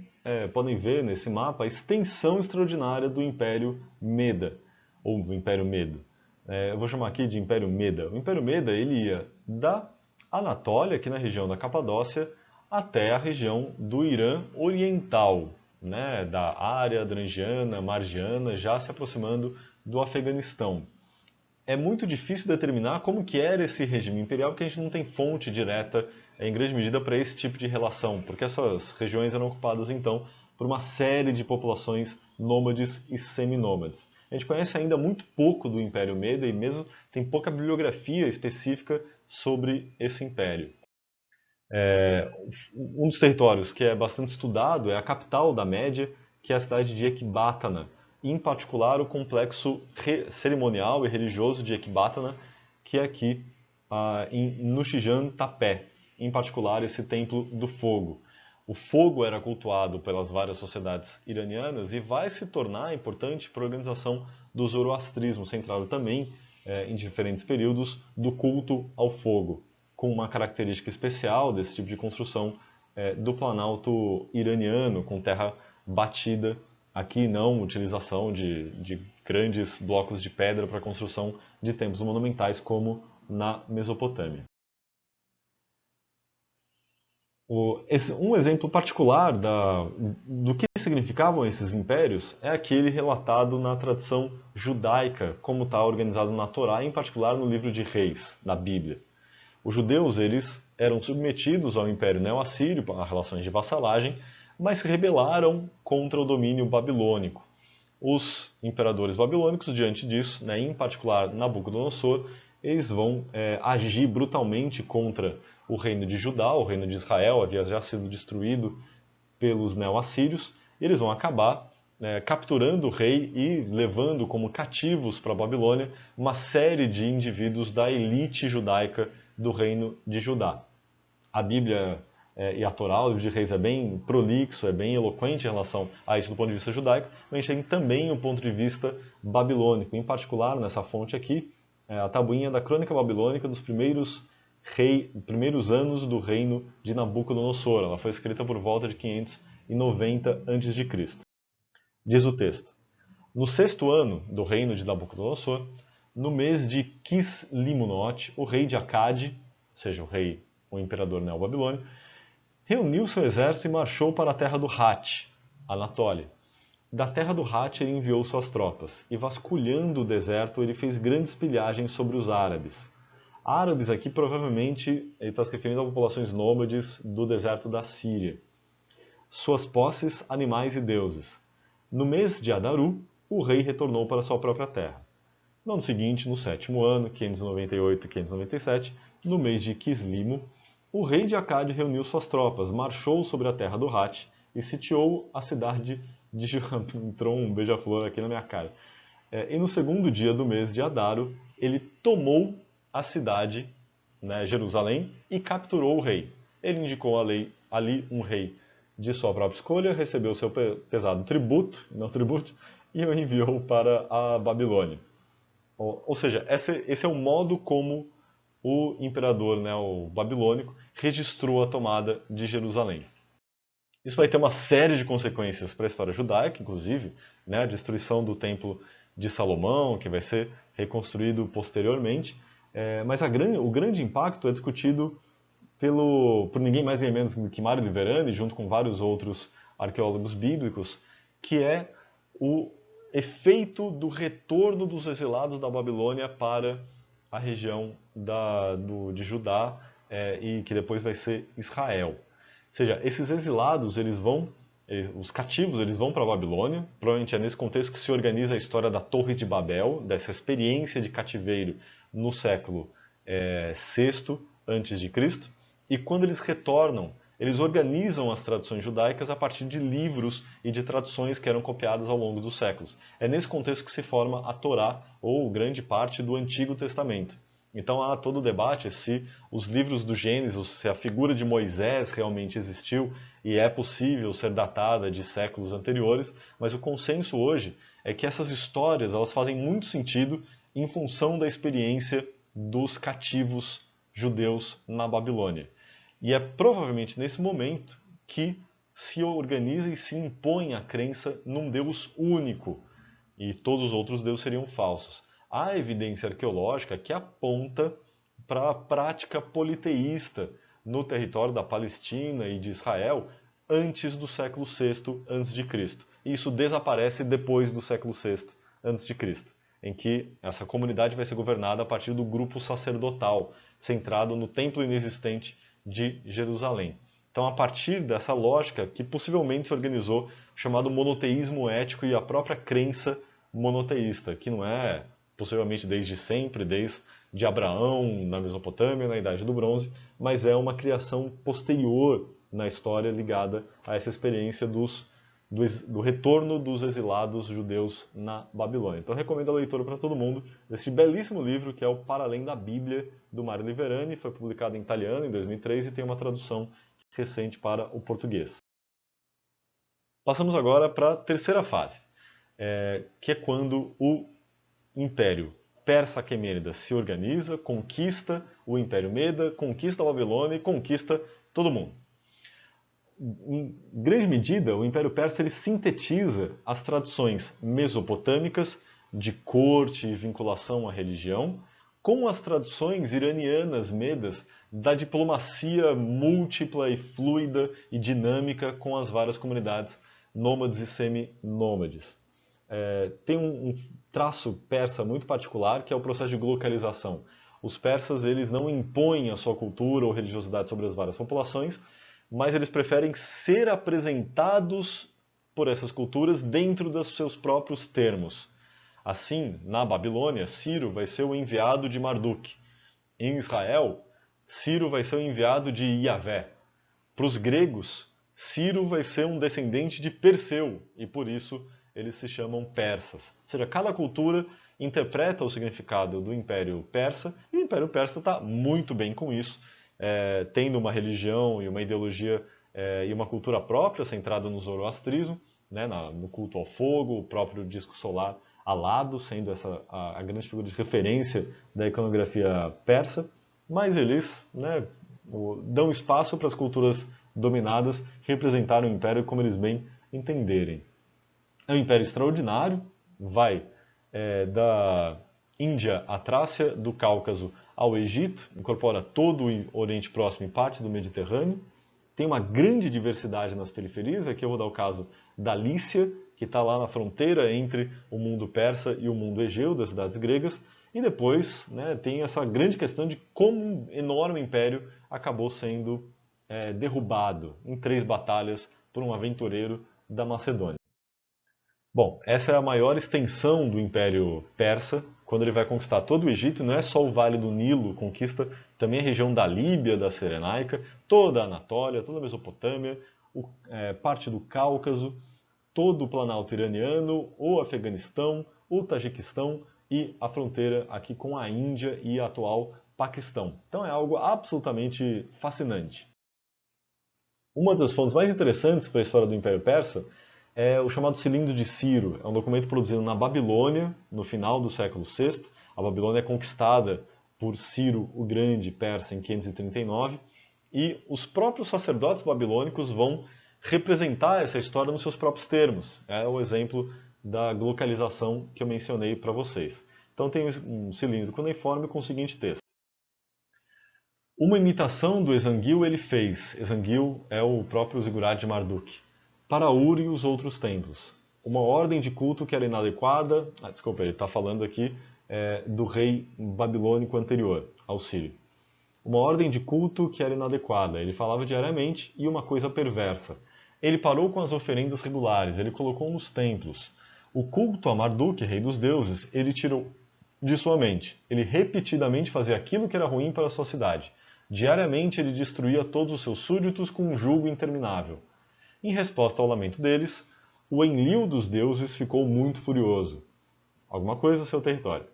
podem ver nesse mapa a extensão extraordinária do Império Meda, ou do Império Medo. Eu vou chamar aqui de Império Meda. O Império Meda ele ia da Anatólia, aqui na região da Capadócia, até a região do Irã Oriental, né, da área adrangiana, margiana, já se aproximando do Afeganistão. É muito difícil determinar como que era esse regime imperial, porque a gente não tem fonte direta, em grande medida, para esse tipo de relação, porque essas regiões eram ocupadas, então, por uma série de populações nômades e seminômades. A gente conhece ainda muito pouco do Império Meda e mesmo tem pouca bibliografia específica sobre esse império. Um dos territórios que é bastante estudado é a capital da Média, que é a cidade de Ecbatana, e em particular o complexo cerimonial e religioso de Ecbatana, que é aqui em Nushijan Tapé, em particular esse templo do fogo. O fogo era cultuado pelas várias sociedades iranianas e vai se tornar importante para a organização do zoroastrismo, centrado também em diferentes períodos do culto ao fogo, com uma característica especial desse tipo de construção do planalto iraniano, com terra batida. Aqui não utilização de grandes blocos de pedra para a construção de templos monumentais como na Mesopotâmia. Um exemplo particular do que significavam esses impérios é aquele relatado na tradição judaica, como está organizado na Torá, em particular no livro de Reis, na Bíblia. Os judeus eles eram submetidos ao Império Neo-Assírio, a relações de vassalagem, mas se rebelaram contra o domínio babilônico. Os imperadores babilônicos, diante disso, né, em particular Nabucodonosor, eles vão agir brutalmente contra o reino de Judá, o reino de Israel havia já sido destruído pelos neo-assírios, e eles vão acabar capturando o rei e levando como cativos para a Babilônia uma série de indivíduos da elite judaica do reino de Judá. A Bíblia e a Torá, o livro de Reis, é bem prolixo, é bem eloquente em relação a isso do ponto de vista judaico, mas a gente tem também um ponto de vista babilônico, em particular nessa fonte aqui, a tabuinha da Crônica Babilônica dos primeiros anos do reino de Nabucodonosor. Ela foi escrita por volta de 590 a.C. Diz o texto: no 6º ano do reino de Nabucodonosor, no mês de Kislemonote, o rei de Acade, ou seja, o imperador neobabilônio, reuniu seu exército e marchou para a terra do Hat, Anatólia. Da terra do Hat ele enviou suas tropas, e vasculhando o deserto ele fez grandes pilhagens sobre os árabes. Árabes aqui provavelmente ele está se referindo a populações nômades do deserto da Síria. Suas posses, animais e deuses. No mês de Adaru, o rei retornou para sua própria terra. No ano seguinte, no sétimo ano, 598 e 597, no mês de Quislimo, o rei de Acade reuniu suas tropas, marchou sobre a terra do Hat e sitiou a cidade de entrou um beija-flor aqui na minha cara. E no segundo dia do mês de Adaro, ele tomou a cidade, né, Jerusalém, e capturou o rei. Ele indicou ali um rei de sua própria escolha, recebeu seu pesado tributo, não tributo, e o enviou para a Babilônia. Ou seja, esse é o modo como o imperador, né, o babilônico, registrou a tomada de Jerusalém. Isso vai ter uma série de consequências para a história judaica, inclusive, né, a destruição do Templo de Salomão, que vai ser reconstruído posteriormente. Mas o grande impacto é discutido por ninguém mais nem menos que Mário Liverani, junto com vários outros arqueólogos bíblicos, que é o efeito do retorno dos exilados da Babilônia para a região de Judá, e que depois vai ser Israel. Ou seja, esses exilados, os cativos, eles vão para a Babilônia. Provavelmente é nesse contexto que se organiza a história da Torre de Babel, dessa experiência de cativeiro no século VI antes de Cristo. E quando eles retornam, eles organizam as tradições judaicas a partir de livros e de traduções que eram copiadas ao longo dos séculos. É nesse contexto que se forma a Torá, ou grande parte do Antigo Testamento. Então há todo o debate se os livros do Gênesis, se a figura de Moisés realmente existiu e é possível ser datada de séculos anteriores, mas o consenso hoje é que essas histórias elas fazem muito sentido em função da experiência dos cativos judeus na Babilônia. E é provavelmente nesse momento que se organiza e se impõe a crença num Deus único, e todos os outros deuses seriam falsos. Há evidência arqueológica que aponta para a prática politeísta no território da Palestina e de Israel antes do século VI a.C. Isso desaparece depois do século VI a.C., em que essa comunidade vai ser governada a partir do grupo sacerdotal, centrado no templo inexistente de Jerusalém. Então, a partir dessa lógica que possivelmente se organizou o chamado monoteísmo ético e a própria crença monoteísta, que não é possivelmente desde sempre, desde Abraão, na Mesopotâmia, na Idade do Bronze, mas é uma criação posterior na história ligada a essa experiência do retorno dos exilados judeus na Babilônia. Então recomendo a leitura para todo mundo desse belíssimo livro que é o Para Além da Bíblia, do Mário Liverani, foi publicado em italiano em 2003 e tem uma tradução recente para o português. Passamos agora para a terceira fase, que é quando o Império Persa-Aquemênida se organiza, conquista o Império Meda, conquista a Babilônia e conquista todo mundo. Em grande medida, o Império Persa ele sintetiza as tradições mesopotâmicas de corte e vinculação à religião com as tradições iranianas medas da diplomacia múltipla e fluida e dinâmica com as várias comunidades nômades e semi-nômades. Tem um traço persa muito particular que é o processo de glocalização. Os persas eles não impõem a sua cultura ou religiosidade sobre as várias populações, mas eles preferem ser apresentados por essas culturas dentro dos seus próprios termos. Assim, na Babilônia, Ciro vai ser o enviado de Marduk. Em Israel, Ciro vai ser o enviado de Iavé. Para os gregos, Ciro vai ser um descendente de Perseu, e por isso eles se chamam persas. Ou seja, cada cultura interpreta o significado do Império Persa, e o Império Persa está muito bem com isso, tendo uma religião e uma ideologia e uma cultura própria, centrada no zoroastrismo, né, no culto ao fogo, o próprio disco solar alado, sendo essa a grande figura de referência da iconografia persa, mas eles, né, dão espaço para as culturas dominadas representarem o império como eles bem entenderem. É um império extraordinário, vai da Índia à Trácia, do Cáucaso ao Egito, incorpora todo o Oriente Próximo e parte do Mediterrâneo, tem uma grande diversidade nas periferias. Aqui eu vou dar o caso da Lícia, que está lá na fronteira entre o mundo persa e o mundo egeu, das cidades gregas. E depois, né, tem essa grande questão de como um enorme império acabou sendo derrubado em 3 batalhas por um aventureiro da Macedônia. Bom, essa é a maior extensão do Império Persa, quando ele vai conquistar todo o Egito. Não é só o Vale do Nilo, conquista também a região da Líbia, da Cirenaica, toda a Anatólia, toda a Mesopotâmia, parte do Cáucaso, todo o Planalto iraniano, o Afeganistão, o Tajiquistão e a fronteira aqui com a Índia e a atual Paquistão. Então é algo absolutamente fascinante. Uma das fontes mais interessantes para a história do Império Persa é o chamado Cilindro de Ciro. É um documento produzido na Babilônia, no final do século VI. A Babilônia é conquistada por Ciro o Grande, persa, em 539. E os próprios sacerdotes babilônicos vão representar essa história nos seus próprios termos. É o exemplo da localização que eu mencionei para vocês. Então tem um cilindro cuneiforme com o seguinte texto. Uma imitação do Ezanguil ele fez. Ezanguil é o próprio Zigurate de Marduk. Para Ur e os outros templos. Uma ordem de culto que era inadequada. Desculpa, ele está falando aqui do rei babilônico anterior, ao Sírio. Uma ordem de culto que era inadequada. Ele falava diariamente e uma coisa perversa. Ele parou com as oferendas regulares, ele colocou nos templos. O culto a Marduk, rei dos deuses, ele tirou de sua mente. Ele repetidamente fazia aquilo que era ruim para a sua cidade. Diariamente ele destruía todos os seus súditos com um jugo interminável. Em resposta ao lamento deles, o Enlil dos deuses ficou muito furioso. Alguma coisa no seu território.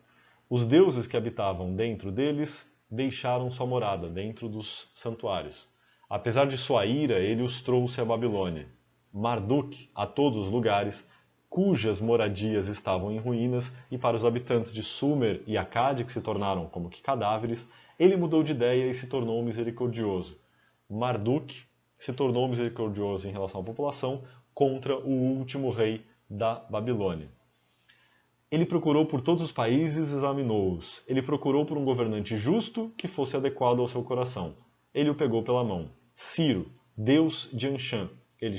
Os deuses que habitavam dentro deles deixaram sua morada dentro dos santuários. Apesar de sua ira, ele os trouxe à Babilônia. Marduk, a todos os lugares, cujas moradias estavam em ruínas, e para os habitantes de Sumer e Akkad, que se tornaram como que cadáveres, ele mudou de ideia e se tornou misericordioso. Marduk se tornou misericordioso em relação à população contra o último rei da Babilônia. Ele procurou por todos os países e examinou-os. Ele procurou por um governante justo que fosse adequado ao seu coração. Ele o pegou pela mão. Ciro, deus de Anshan, ele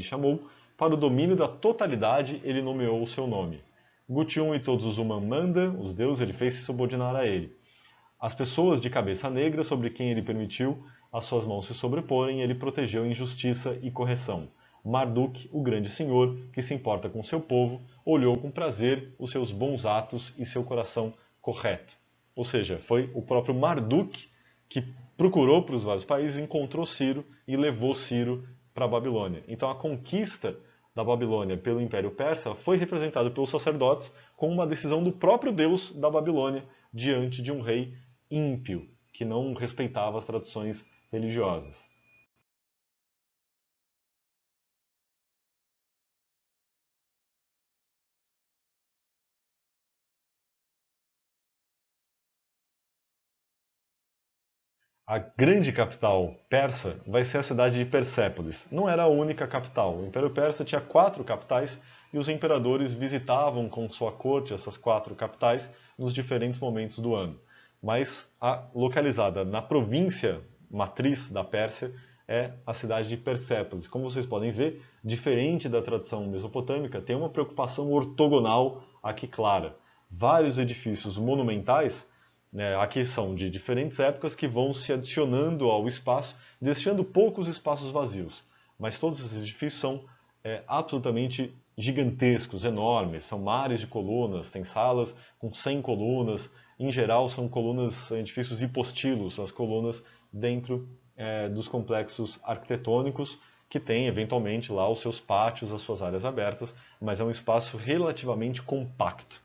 chamou. Para o domínio da totalidade, ele nomeou o seu nome. Gutium e todos os Umamanda, os deuses, ele fez se subordinar a ele. As pessoas de cabeça negra, sobre quem ele permitiu as suas mãos se sobreporem, ele protegeu em justiça e correção. Marduk, o grande senhor, que se importa com seu povo, olhou com prazer os seus bons atos e seu coração correto. Ou seja, foi o próprio Marduk que procurou para os vários países, encontrou Ciro e levou Ciro para a Babilônia. Então a conquista da Babilônia pelo Império Persa foi representada pelos sacerdotes como uma decisão do próprio Deus da Babilônia diante de um rei ímpio, que não respeitava as tradições religiosas. A grande capital persa vai ser a cidade de Persépolis. Não era a única capital. O Império Persa tinha 4 capitais e os imperadores visitavam com sua corte essas 4 capitais nos diferentes momentos do ano. Mas a localizada na província matriz da Pérsia é a cidade de Persépolis. Como vocês podem ver, diferente da tradição mesopotâmica, tem uma preocupação ortogonal aqui clara. Vários edifícios monumentais, né, aqui são de diferentes épocas, que vão se adicionando ao espaço, deixando poucos espaços vazios. Mas todos esses edifícios são absolutamente gigantescos, enormes, são mares de colunas, tem salas com 100 colunas, em geral são colunas, edifícios hipostilos, as colunas dentro dos complexos arquitetônicos, que tem eventualmente lá os seus pátios, as suas áreas abertas, mas é um espaço relativamente compacto.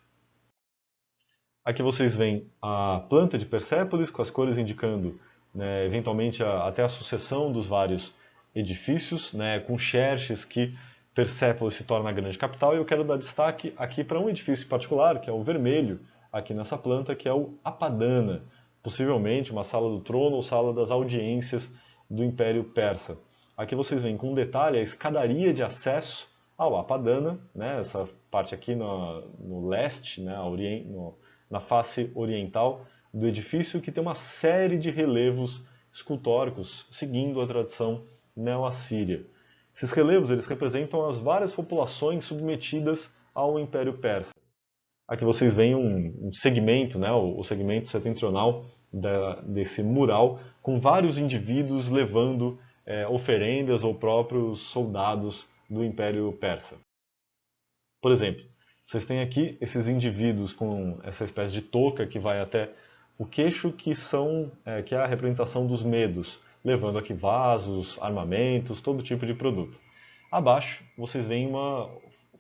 Aqui vocês veem a planta de Persépolis, com as cores indicando, né, eventualmente até a sucessão dos vários edifícios, né, com xerxes que Persépolis se torna a grande capital. E eu quero dar destaque aqui para um edifício em particular, que é o vermelho, aqui nessa planta, que é o Apadana, possivelmente uma sala do trono ou sala das audiências do Império Persa. Aqui vocês veem com detalhe a escadaria de acesso ao Apadana, né, essa parte aqui no leste, né, na face oriental do edifício, que tem uma série de relevos escultóricos, seguindo a tradição Neo-Assíria. Esses relevos eles representam as várias populações submetidas ao Império Persa. Aqui vocês veem um segmento, né, o segmento setentrional desse mural, com vários indivíduos levando oferendas ou próprios soldados do Império Persa. Por exemplo, vocês têm aqui esses indivíduos com essa espécie de touca que vai até o queixo, que é a representação dos medos, levando aqui vasos, armamentos, todo tipo de produto. Abaixo, vocês veem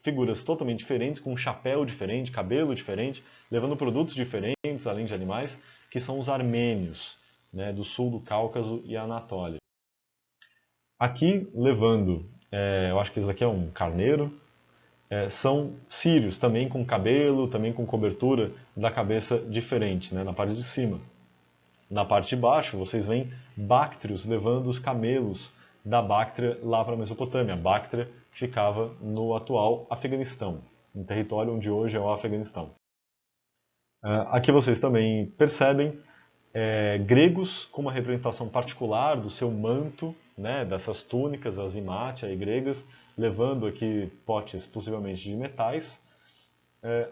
figuras totalmente diferentes, com um chapéu diferente, cabelo diferente, levando produtos diferentes, além de animais, que são os armênios, né, do sul do Cáucaso e Anatólia. Aqui, levando, eu acho que isso aqui é um carneiro, são sírios, também com cabelo, também com cobertura da cabeça diferente, né, na parte de cima. Na parte de baixo, vocês veem báctrios levando os camelos da Báctria lá para a Mesopotâmia. A Báctria ficava no atual Afeganistão, no território onde hoje é o Afeganistão. Aqui vocês também percebem gregos com uma representação particular do seu manto, né, dessas túnicas, as imátia e gregas, levando aqui potes possivelmente de metais,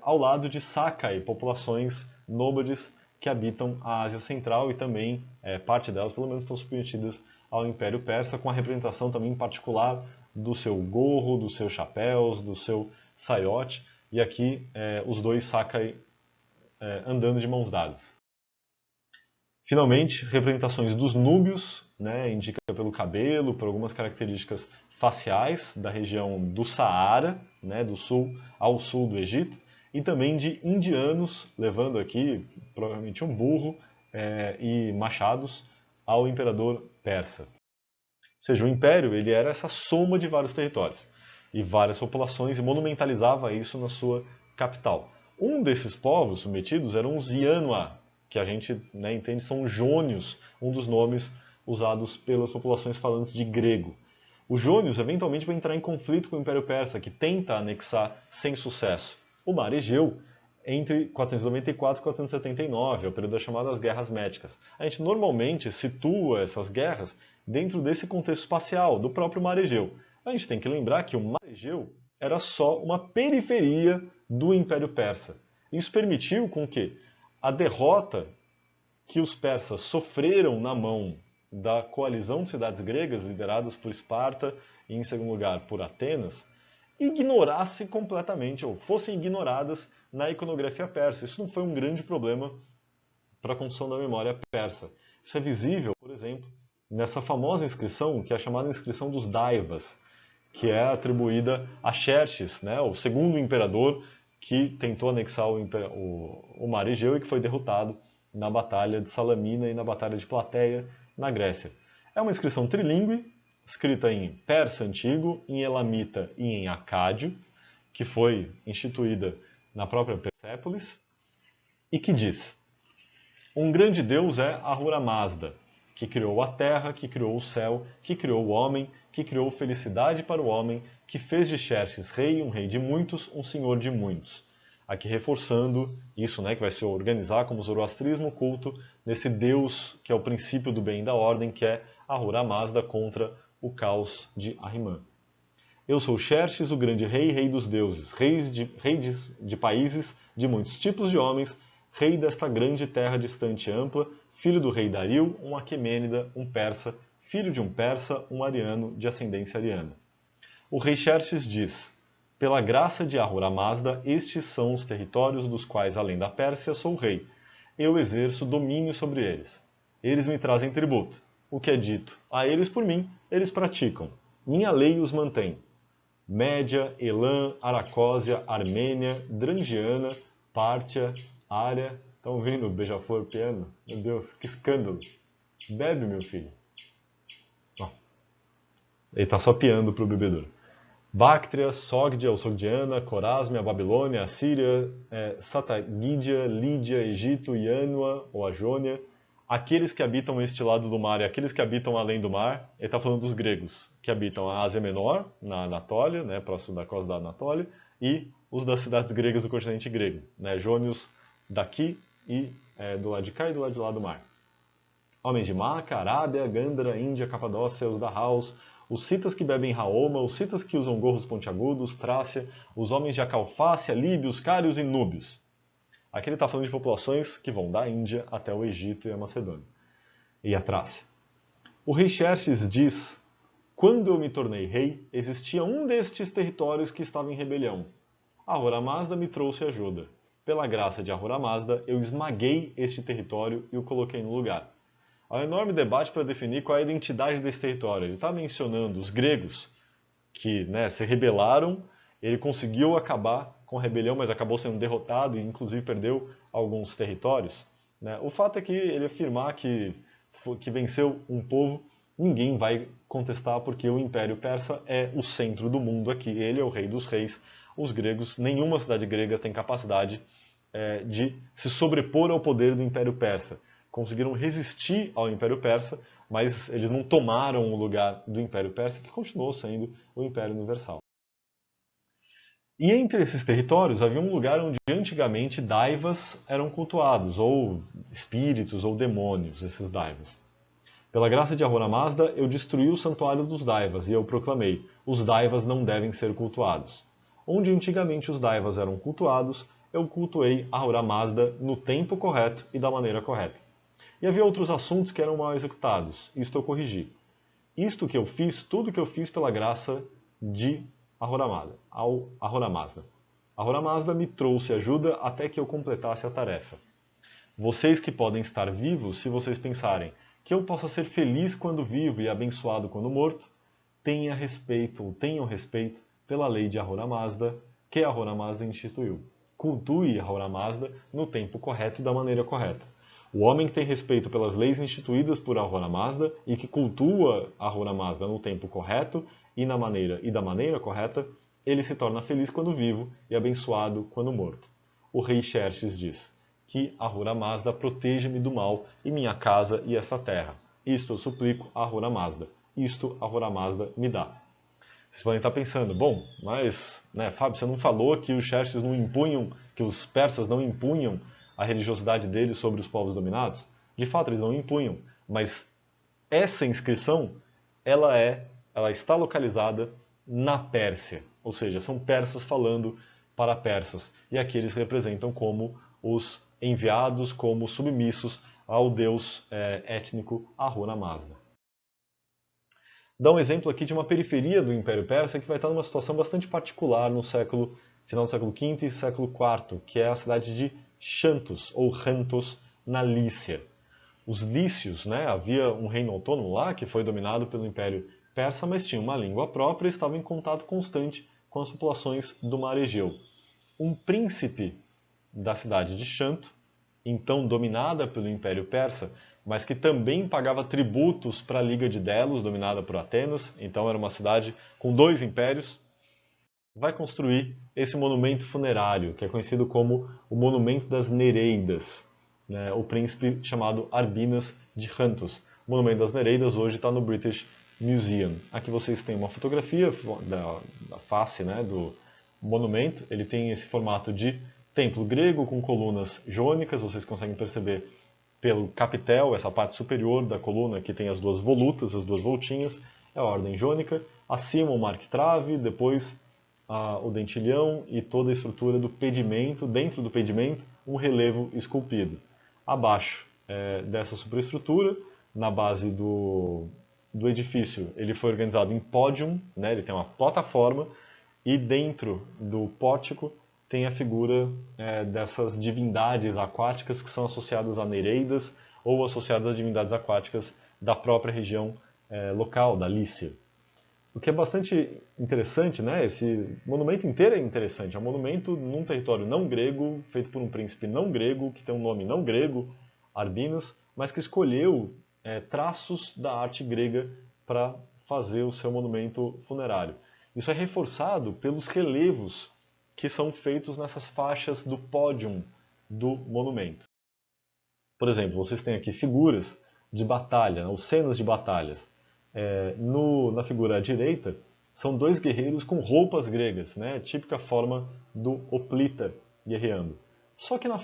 ao lado de Sakai, populações nômades que habitam a Ásia Central e também parte delas, pelo menos, estão submetidas ao Império Persa, com a representação também particular do seu gorro, dos seus chapéus, do seu saiote, e aqui os dois Sakai andando de mãos dadas. Finalmente, representações dos núbios, né, indica pelo cabelo, por algumas características faciais da região do Saara, né, do sul ao sul do Egito, e também de indianos, levando aqui provavelmente um burro e machados ao imperador persa. Ou seja, o império ele era essa soma de vários territórios e várias populações e monumentalizava isso na sua capital. Um desses povos submetidos eram os Yanuá, que a gente entende são jônios, um dos nomes usados pelas populações falantes de grego. Os jônios eventualmente vão entrar em conflito com o Império Persa, que tenta anexar sem sucesso o Mar Egeu entre 494 e 479, é o período das chamadas Guerras Médicas. A gente normalmente situa essas guerras dentro desse contexto espacial, do próprio Mar Egeu. A gente tem que lembrar que o Mar Egeu era só uma periferia do Império Persa. Isso permitiu com que a derrota que os persas sofreram na mão da coalizão de cidades gregas, lideradas por Esparta e, em segundo lugar, por Atenas, ignorasse completamente, ou fossem ignoradas na iconografia persa. Isso não foi um grande problema para a construção da memória persa. Isso é visível, por exemplo, nessa famosa inscrição, que é a chamada inscrição dos Daivas, que é atribuída a Xerxes, né, o segundo imperador que tentou anexar o Mar Egeu e que foi derrotado na Batalha de Salamina e na Batalha de Plateia, na Grécia. É uma inscrição trilingüe, escrita em persa antigo, em elamita e em acádio, que foi instituída na própria Persépolis, e que diz: um grande Deus é Ahura Mazda, que criou a terra, que criou o céu, que criou o homem, que criou felicidade para o homem, que fez de Xerxes rei, um rei de muitos, um senhor de muitos. Aqui reforçando isso, né, que vai se organizar como zoroastrismo, culto nesse Deus que é o princípio do bem e da ordem, que é Ahura Mazda contra o caos de Ahriman. Eu sou Xerxes, o grande rei, rei dos deuses, rei de países, de muitos tipos de homens, rei desta grande terra distante e ampla, filho do rei Dario, um Aquemênida, um persa, filho de um persa, um ariano, de ascendência ariana. O rei Xerxes diz: pela graça de Ahura Mazda, estes são os territórios dos quais, além da Pérsia, sou rei. Eu exerço domínio sobre eles. Eles me trazem tributo. O que é dito a eles por mim, eles praticam. Minha lei os mantém. Média, Elã, Aracósia, Armênia, Drangiana, Pártia, Ária. Estão vendo o beija-flor piano? Meu Deus, que escândalo. Bebe, meu filho. Oh. Ele está só piando para o bebedouro. Báctria, Sogdia ou Sogdiana, Corásmia, Babilônia, Assíria, Satagídia, Lídia, Egito, Iânua ou a Jônia, aqueles que habitam este lado do mar e aqueles que habitam além do mar, ele está falando dos gregos, que habitam a Ásia Menor, na Anatólia, né, próximo da costa da Anatólia, e os das cidades gregas do continente grego, né, jônios daqui e do lado de cá e do lado de lá do mar. Homens de Maca, Arábia, Gândara, Índia, Capadócia, os da Haus, os citas que bebem raoma, os citas que usam gorros pontiagudos, Trácia, os homens de Acalfácia, líbios, cários e núbios. Aqui ele está falando de populações que vão da Índia até o Egito e a Macedônia, e a Trácia. O rei Xerxes diz: quando eu me tornei rei, existia um destes territórios que estava em rebelião. Ahura Mazda me trouxe ajuda. Pela graça de Ahura Mazda, eu esmaguei este território e o coloquei no lugar. Há um enorme debate para definir qual é a identidade desse território. Ele está mencionando os gregos, que se rebelaram, ele conseguiu acabar com a rebelião, mas acabou sendo derrotado e inclusive perdeu alguns territórios. O fato é que ele afirmar que venceu um povo, ninguém vai contestar, porque o Império Persa é o centro do mundo aqui, ele é o rei dos reis. Os gregos, nenhuma cidade grega tem capacidade de se sobrepor ao poder do Império Persa. Conseguiram resistir ao Império Persa, mas eles não tomaram o lugar do Império Persa, que continuou sendo o Império Universal. E entre esses territórios havia um lugar onde antigamente daivas eram cultuados, ou espíritos ou demônios, esses daivas. Pela graça de Ahura Mazda, eu destruí o santuário dos daivas e eu proclamei: os daivas não devem ser cultuados. Onde antigamente os daivas eram cultuados, eu cultuei Ahura Mazda no tempo correto e da maneira correta. E havia outros assuntos que eram mal executados. Isto eu corrigi. Isto que eu fiz, tudo que eu fiz pela graça de Ahura Mazda. Ahura Mazda me trouxe ajuda até que eu completasse a tarefa. Vocês que podem estar vivos, se vocês pensarem que eu possa ser feliz quando vivo e abençoado quando morto, tenham respeito pela lei de Ahura Mazda, que Ahura Mazda instituiu. Cultue Ahura Mazda no tempo correto e da maneira correta. O homem que tem respeito pelas leis instituídas por Ahura Mazda e que cultua Ahura Mazda no tempo correto e da maneira correta, ele se torna feliz quando vivo e abençoado quando morto. O rei Xerxes diz: que Ahura Mazda proteja-me do mal e minha casa e esta terra. Isto eu suplico a Ahura Mazda. Isto Ahura Mazda me dá. Vocês podem estar pensando: bom, mas, Fábio, você não falou que os Xerxes não impunham, que os persas não impunham a religiosidade deles sobre os povos dominados? De fato, eles não impunham, mas essa inscrição, ela está localizada na Pérsia, ou seja, são persas falando para persas, e aqui eles representam como os enviados, como submissos ao deus étnico Ahura Mazda. Dá um exemplo aqui de uma periferia do Império Persa que vai estar numa situação bastante particular no final do século V e século IV, que é a cidade de Xanthos, ou Xanthos, na Lícia. Os lícios, havia um reino autônomo lá que foi dominado pelo Império Persa, mas tinha uma língua própria e estava em contato constante com as populações do Mar Egeu. Um príncipe da cidade de Xanto, então dominada pelo Império Persa, mas que também pagava tributos para a Liga de Delos, dominada por Atenas, então era uma cidade com dois impérios, vai construir esse monumento funerário, que é conhecido como o Monumento das Nereidas, o príncipe chamado Arbinas de Xanthos. O Monumento das Nereidas hoje está no British Museum. Aqui vocês têm uma fotografia da face do monumento. Ele tem esse formato de templo grego com colunas jônicas, vocês conseguem perceber pelo capitel, essa parte superior da coluna que tem as duas volutas, as duas voltinhas, é a ordem jônica. Acima o marco-trave, depois o dentilhão e toda a estrutura do pedimento, dentro do pedimento, um relevo esculpido. Abaixo dessa superestrutura, na base do edifício, ele foi organizado em pódium, ele tem uma plataforma, e dentro do pórtico tem a figura dessas divindades aquáticas que são associadas a Nereidas ou associadas a divindades aquáticas da própria região local, da Lícia. O que é bastante interessante, esse monumento inteiro é interessante. É um monumento num território não grego, feito por um príncipe não grego, que tem um nome não grego, Arbinas, mas que escolheu traços da arte grega para fazer o seu monumento funerário. Isso é reforçado pelos relevos que são feitos nessas faixas do pódium do monumento. Por exemplo, vocês têm aqui figuras de batalha, ou cenas de batalhas. Na figura à direita, são dois guerreiros com roupas gregas, típica forma do hoplita guerreando. Só que na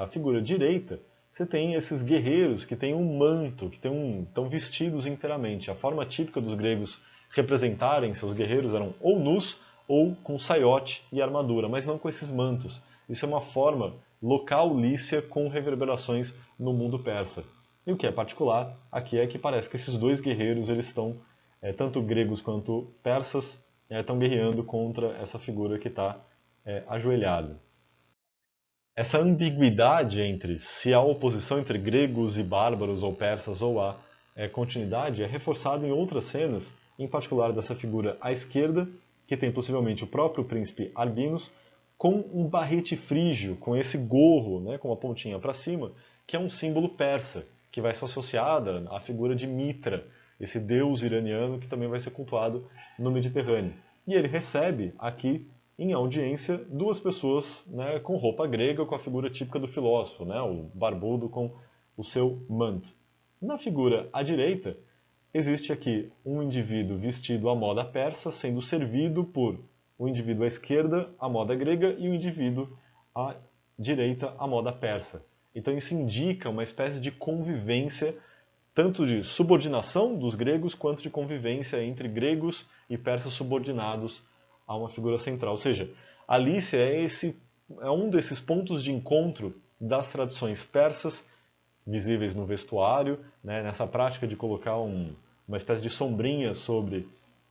figura direita, você tem esses guerreiros que têm um manto, que estão vestidos inteiramente. A forma típica dos gregos representarem seus guerreiros eram ou nus ou com saiote e armadura, mas não com esses mantos. Isso é uma forma local lícia com reverberações no mundo persa. E o que é particular aqui é que parece que esses dois guerreiros eles estão, tanto gregos quanto persas, estão guerreando contra essa figura que está ajoelhada. Essa ambiguidade entre se há oposição entre gregos e bárbaros ou persas ou há continuidade é reforçada em outras cenas, em particular dessa figura à esquerda, que tem possivelmente o próprio príncipe Arbinos, com um barrete frígio, com esse gorro, né, com a pontinha para cima, que é um símbolo persa, que vai ser associada à figura de Mitra, esse deus iraniano que também vai ser cultuado no Mediterrâneo. E ele recebe aqui em audiência duas pessoas, né, com roupa grega, com a figura típica do filósofo, né, o barbudo com o seu manto. Na figura à direita, existe aqui um indivíduo vestido à moda persa, sendo servido por o indivíduo à esquerda, à moda grega, e o indivíduo à direita, à moda persa. Então isso indica uma espécie de convivência, tanto de subordinação dos gregos, quanto de convivência entre gregos e persas subordinados a uma figura central. Ou seja, a Lícia é um desses pontos de encontro das tradições persas, visíveis no vestuário, né, nessa prática de colocar uma espécie de sombrinha sobre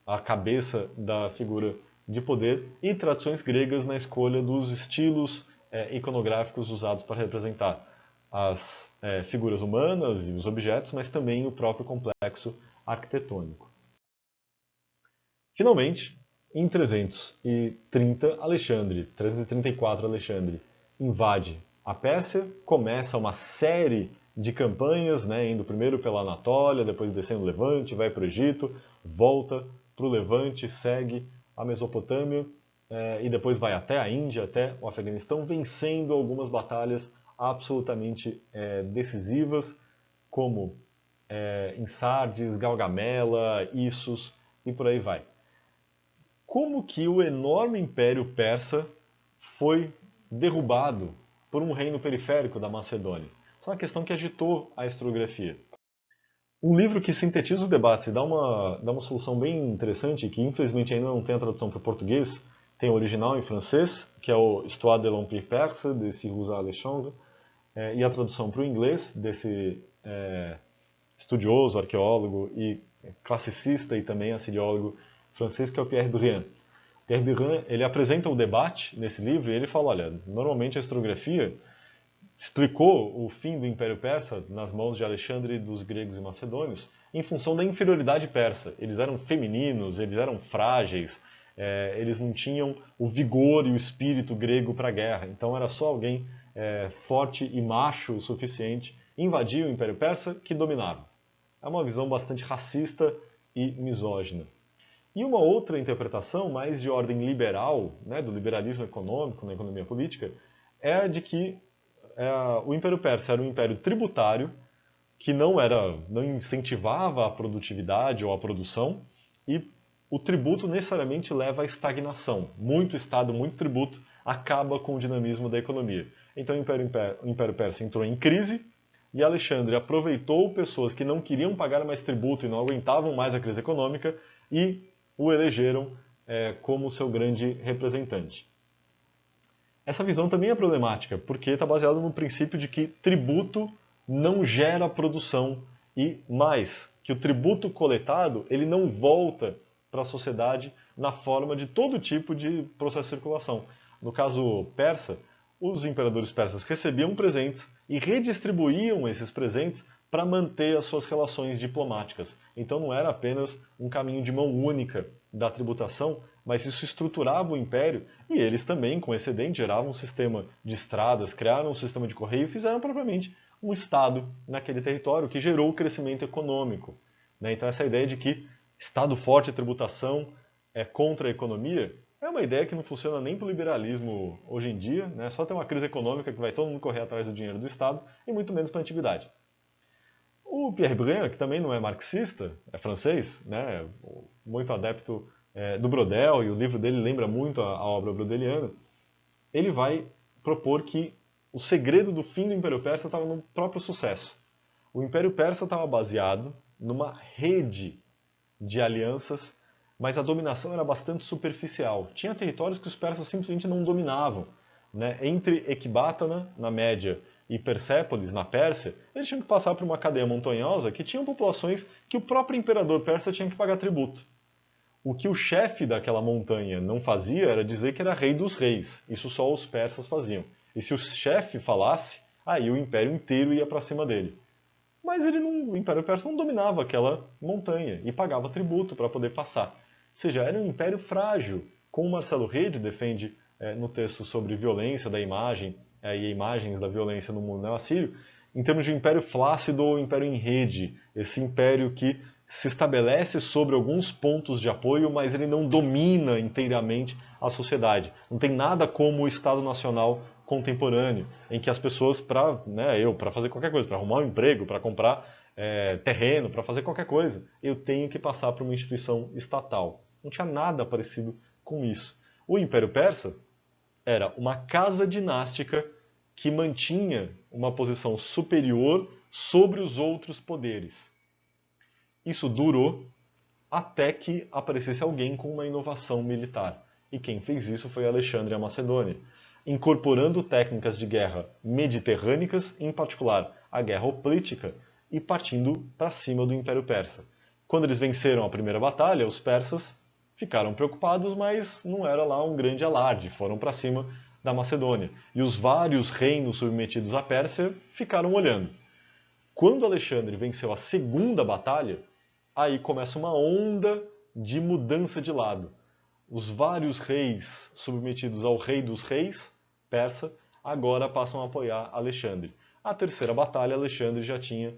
a cabeça da figura de poder, e tradições gregas na escolha dos estilos iconográficos usados para representar as figuras humanas e os objetos, mas também o próprio complexo arquitetônico. Finalmente, em 334 Alexandre invade a Pérsia, começa uma série de campanhas, né, indo primeiro pela Anatólia, depois descendo o Levante, vai para o Egito, volta para o Levante, segue a Mesopotâmia e depois vai até a Índia, até o Afeganistão, vencendo algumas batalhas absolutamente decisivas, como em Sardes, Galgamela, Issus e por aí vai. Como que o enorme Império Persa foi derrubado por um reino periférico da Macedônia? Essa é uma questão que agitou a historiografia. Um livro que sintetiza os debates e dá uma solução bem interessante, que infelizmente ainda não tem a tradução para o português, tem o original em francês, que é o Histoire de l'Empire Perse, de Cyrus Alexandre, e a tradução para o inglês, desse estudioso, arqueólogo e classicista e também assiriólogo francês, que é o Pierre Briand. Pierre Briand, ele apresenta o debate nesse livro e ele fala, olha, normalmente a historiografia explicou o fim do Império Persa nas mãos de Alexandre, dos gregos e macedônios, em função da inferioridade persa. Eles eram femininos, eles eram frágeis, eles não tinham o vigor e o espírito grego para a guerra. Então era só alguém forte e macho o suficiente invadir o Império Persa que dominava. É uma visão bastante racista e misógina. E uma outra interpretação, mais de ordem liberal, né, do liberalismo econômico na economia política, é a de que o Império Persa era um império tributário que não incentivava a produtividade ou a produção, e o tributo necessariamente leva à estagnação. Muito Estado, muito tributo acaba com o dinamismo da economia. Então o Império Persa entrou em crise e Alexandre aproveitou pessoas que não queriam pagar mais tributo e não aguentavam mais a crise econômica e o elegeram como seu grande representante. Essa visão também é problemática, porque está baseada no princípio de que tributo não gera produção e mais, que o tributo coletado ele não volta para a sociedade na forma de todo tipo de processo de circulação. No caso persa, os imperadores persas recebiam presentes e redistribuíam esses presentes para manter as suas relações diplomáticas. Então não era apenas um caminho de mão única da tributação, mas isso estruturava o império e eles também, com excedente, geravam um sistema de estradas, criaram um sistema de correio e fizeram propriamente um Estado naquele território que gerou o crescimento econômico. Então essa ideia de que Estado forte e tributação é contra a economia é uma ideia que não funciona nem para o liberalismo hoje em dia, né? Só tem uma crise econômica que vai todo mundo correr atrás do dinheiro do Estado e muito menos para a antiguidade. O Pierre Briand, que também não é marxista, é francês, né? Muito adepto do Brodel, e o livro dele lembra muito a obra brodeliana, ele vai propor que o segredo do fim do Império Persa estava no próprio sucesso. O Império Persa estava baseado numa rede de alianças, mas a dominação era bastante superficial. Tinha territórios que os persas simplesmente não dominavam. Né? Entre Ecbátana, na Média, e Persépolis, na Pérsia, eles tinham que passar por uma cadeia montanhosa que tinham populações que o próprio imperador persa tinha que pagar tributo. O que o chefe daquela montanha não fazia era dizer que era rei dos reis. Isso só os persas faziam. E se o chefe falasse, aí o império inteiro ia para cima dele. Mas o Império Persa não dominava aquela montanha e pagava tributo para poder passar. Ou seja, era um império frágil, como o Marcelo Rede defende no texto sobre violência da imagem e imagens da violência no mundo neo-assírio, em termos de império flácido ou império em rede, esse império que se estabelece sobre alguns pontos de apoio, mas ele não domina inteiramente a sociedade. Não tem nada como o Estado Nacional contemporâneo, em que as pessoas, para fazer qualquer coisa, para arrumar um emprego, para comprar terreno, para fazer qualquer coisa, eu tenho que passar por uma instituição estatal. Não tinha nada parecido com isso. O Império Persa era uma casa dinástica que mantinha uma posição superior sobre os outros poderes. Isso durou até que aparecesse alguém com uma inovação militar. E quem fez isso foi Alexandre a Macedônia, incorporando técnicas de guerra mediterrânicas, em particular a guerra hoplítica, e partindo para cima do Império Persa. Quando eles venceram a primeira batalha, os persas ficaram preocupados, mas não era lá um grande alarde, foram para cima da Macedônia. E os vários reinos submetidos à Pérsia ficaram olhando. Quando Alexandre venceu a segunda batalha, aí começa uma onda de mudança de lado. Os vários reis submetidos ao rei dos reis, persa, agora passam a apoiar Alexandre. A terceira batalha, Alexandre já tinha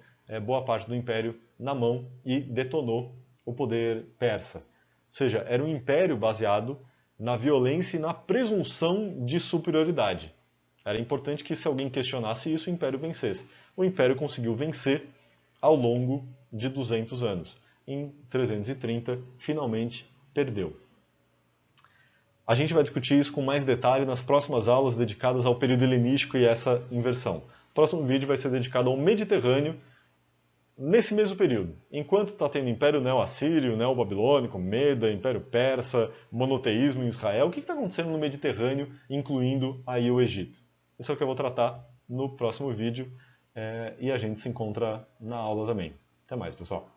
boa parte do império na mão e detonou o poder persa. Ou seja, era um império baseado na violência e na presunção de superioridade. Era importante que, se alguém questionasse isso, o império vencesse. O império conseguiu vencer ao longo de 200 anos. Em 330, finalmente perdeu. A gente vai discutir isso com mais detalhe nas próximas aulas dedicadas ao período helenístico e essa inversão. O próximo vídeo vai ser dedicado ao Mediterrâneo nesse mesmo período. Enquanto está tendo Império Neo-Assírio, Neo-Babilônico, Meda, Império Persa, monoteísmo em Israel, o que está acontecendo no Mediterrâneo, incluindo aí o Egito? Isso é o que eu vou tratar no próximo vídeo e a gente se encontra na aula também. Até mais, pessoal.